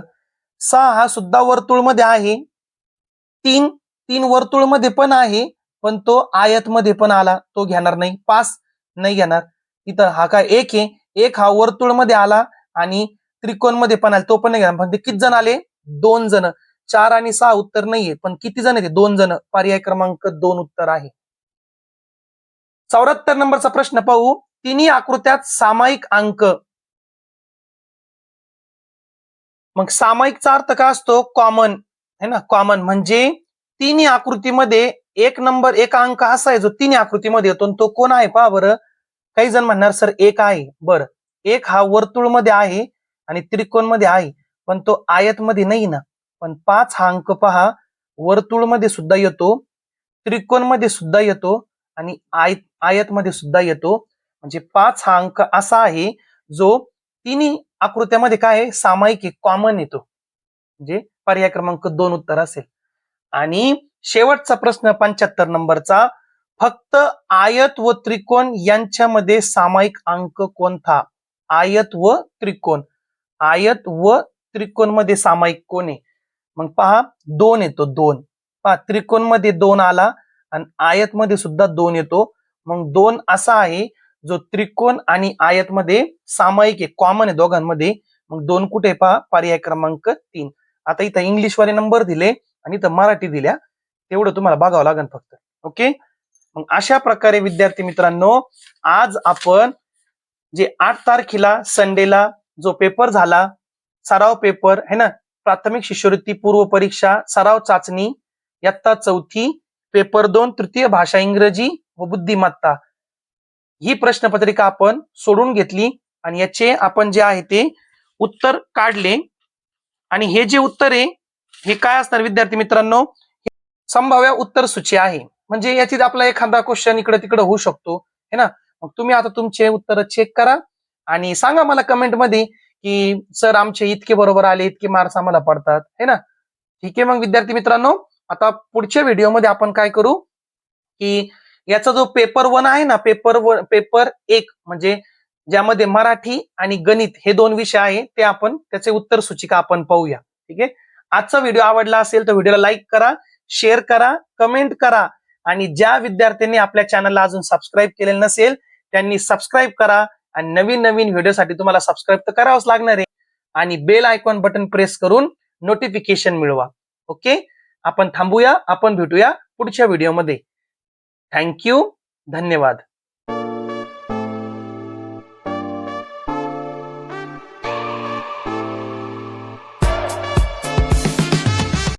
6 हा सुद्धा वर्तुळमध्ये आहे. 3 वर्तुळमध्ये पण आहे, पण तो आयत मध्ये पण आला, तो घेणार नाही. 5 नाही घेणार. इथं हा काय 1 आहे, 1 हा वर्तुळमध्ये आला आणि त्रिकोण मध्ये पण आला, तो पण नाही घेणार. पण ते किती जण आले, 2 जण. 4 आणि 6 उत्तर नाहीये, पण किती जण आहे, 2 जण. पर्याय क्रमांक 2 उत्तर आहे. 74 नंबरचा प्रश्न पाहू. तिन्ही आकृत्यात सामायिक अंक. मग सामायिकचा अर्थ काय असतो, कॉमन है ना, कॉमन. म्हणजे तिन्ही आकृतीमध्ये एक नंबर, एक अंक असा आहे जो तिन्ही आकृतीमध्ये येतो, तो कोण आहे पहा बरं. काही जण म्हणणार सर 1 आहे, बरं. 1 हा वर्तुळ मध्ये आहे आणि त्रिकोण मध्ये आहे, पण तो आयत मध्ये नाही ना. पण 5 हा अंक पहा, वर्तुळ मध्ये सुद्धा येतो, त्रिकोण मध्ये सुद्धा येतो, आणि आयत मध्ये सुद्धा येतो. म्हणजे 5 हा अंक असा आहे जो तिन्ही आकृत्यामध्ये काय आहे, सामायिक आहे, कॉमन येतो. म्हणजे पर्याय क्रमांक 2 उत्तर असेल. आणि शेवटचा प्रश्न 75 नंबरचा, फक्त आयत व त्रिकोण यांच्यामध्ये सामायिक अंक कोणता. आयत व त्रिकोण, आयत व त्रिकोण मध्ये सामायिक कोण आहे. मग पहा 2 येतो, 2. पहा त्रिकोण मध्ये 2 आला आणि आयत मध्ये सुद्धा 2 येतो. मग 2 असा आहे जो त्रिकोण आणि आयत मध्ये सामायिक आहे, कॉमन आहे दोघांमध्ये. मग 2 कुठे पहा, पर्याय क्रमांक 3. आता इथं इंग्लिश वाले नंबर दिले आणि इथं मराठी दिल्या, तेवढं तुम्हाला बघावं लागेल फक्त. ओके. मग अशा प्रकारे विद्यार्थी मित्रांनो, आज आपण जे 8 तारखेला संडेला जो पेपर झाला, सराव पेपर है ना, प्राथमिक शिष्यवृत्ती पूर्व परीक्षा सराव चाचणी इयत्ता 4थी, पेपर 2 तृतीय भाषा इंग्रजी व बुद्धिमत्ता, ही प्रश्नपत्रिका आपण सोडून घेतली आणि याचे आपण जे आहे ते उत्तर काढले. आणि हे जे उत्तर आहे हे काय असणार विद्यार्थी मित्रांनो, संभाव्य उत्तर सूची आहे. म्हणजे याच्यात आपला एखादा क्वेश्चन इकडे तिकडे होऊ शकतो, है ना. मग तुम्ही आता तुमचे उत्तर चेक करा आणि सांगा मला कमेंट मध्ये की सर आमचे इतके बरोबर आले, इतके मार्क्स आम्हाला पडतात, है ना. ठीक आहे मग विद्यार्थी मित्रांनो, आता पुढच्या व्हिडिओमध्ये आपण काय करू की याचा जो पेपर 1 आहे ना, पेपर 1 म्हणजे ज्यामध्ये मराठी आणि गणित हे 2 विषय आहे, ते आपण त्याचे उत्तर सूचिका आपण पाहूया. ठीक आहे. आजचा व्हिडिओ आवडला असेल तर व्हिडिओला लाईक करा, शेअर करा, कमेंट करा आणि ज्या विद्यार्थ्यांनी आपल्या चॅनलला अजून सबस्क्राईब केलेलं नसेल त्यांनी सबस्क्राईब करा आणि नवीन नवीन व्हिडिओसाठी तुम्हाला सबस्क्राईब तर करावंच लागणार आहे आणि बेल आयकॉन बटन प्रेस करून नोटिफिकेशन मिळवा. ओके, आपण थांबूया, आपण भेटूया पुढच्या व्हिडिओमध्ये. थँक्यू, धन्यवाद.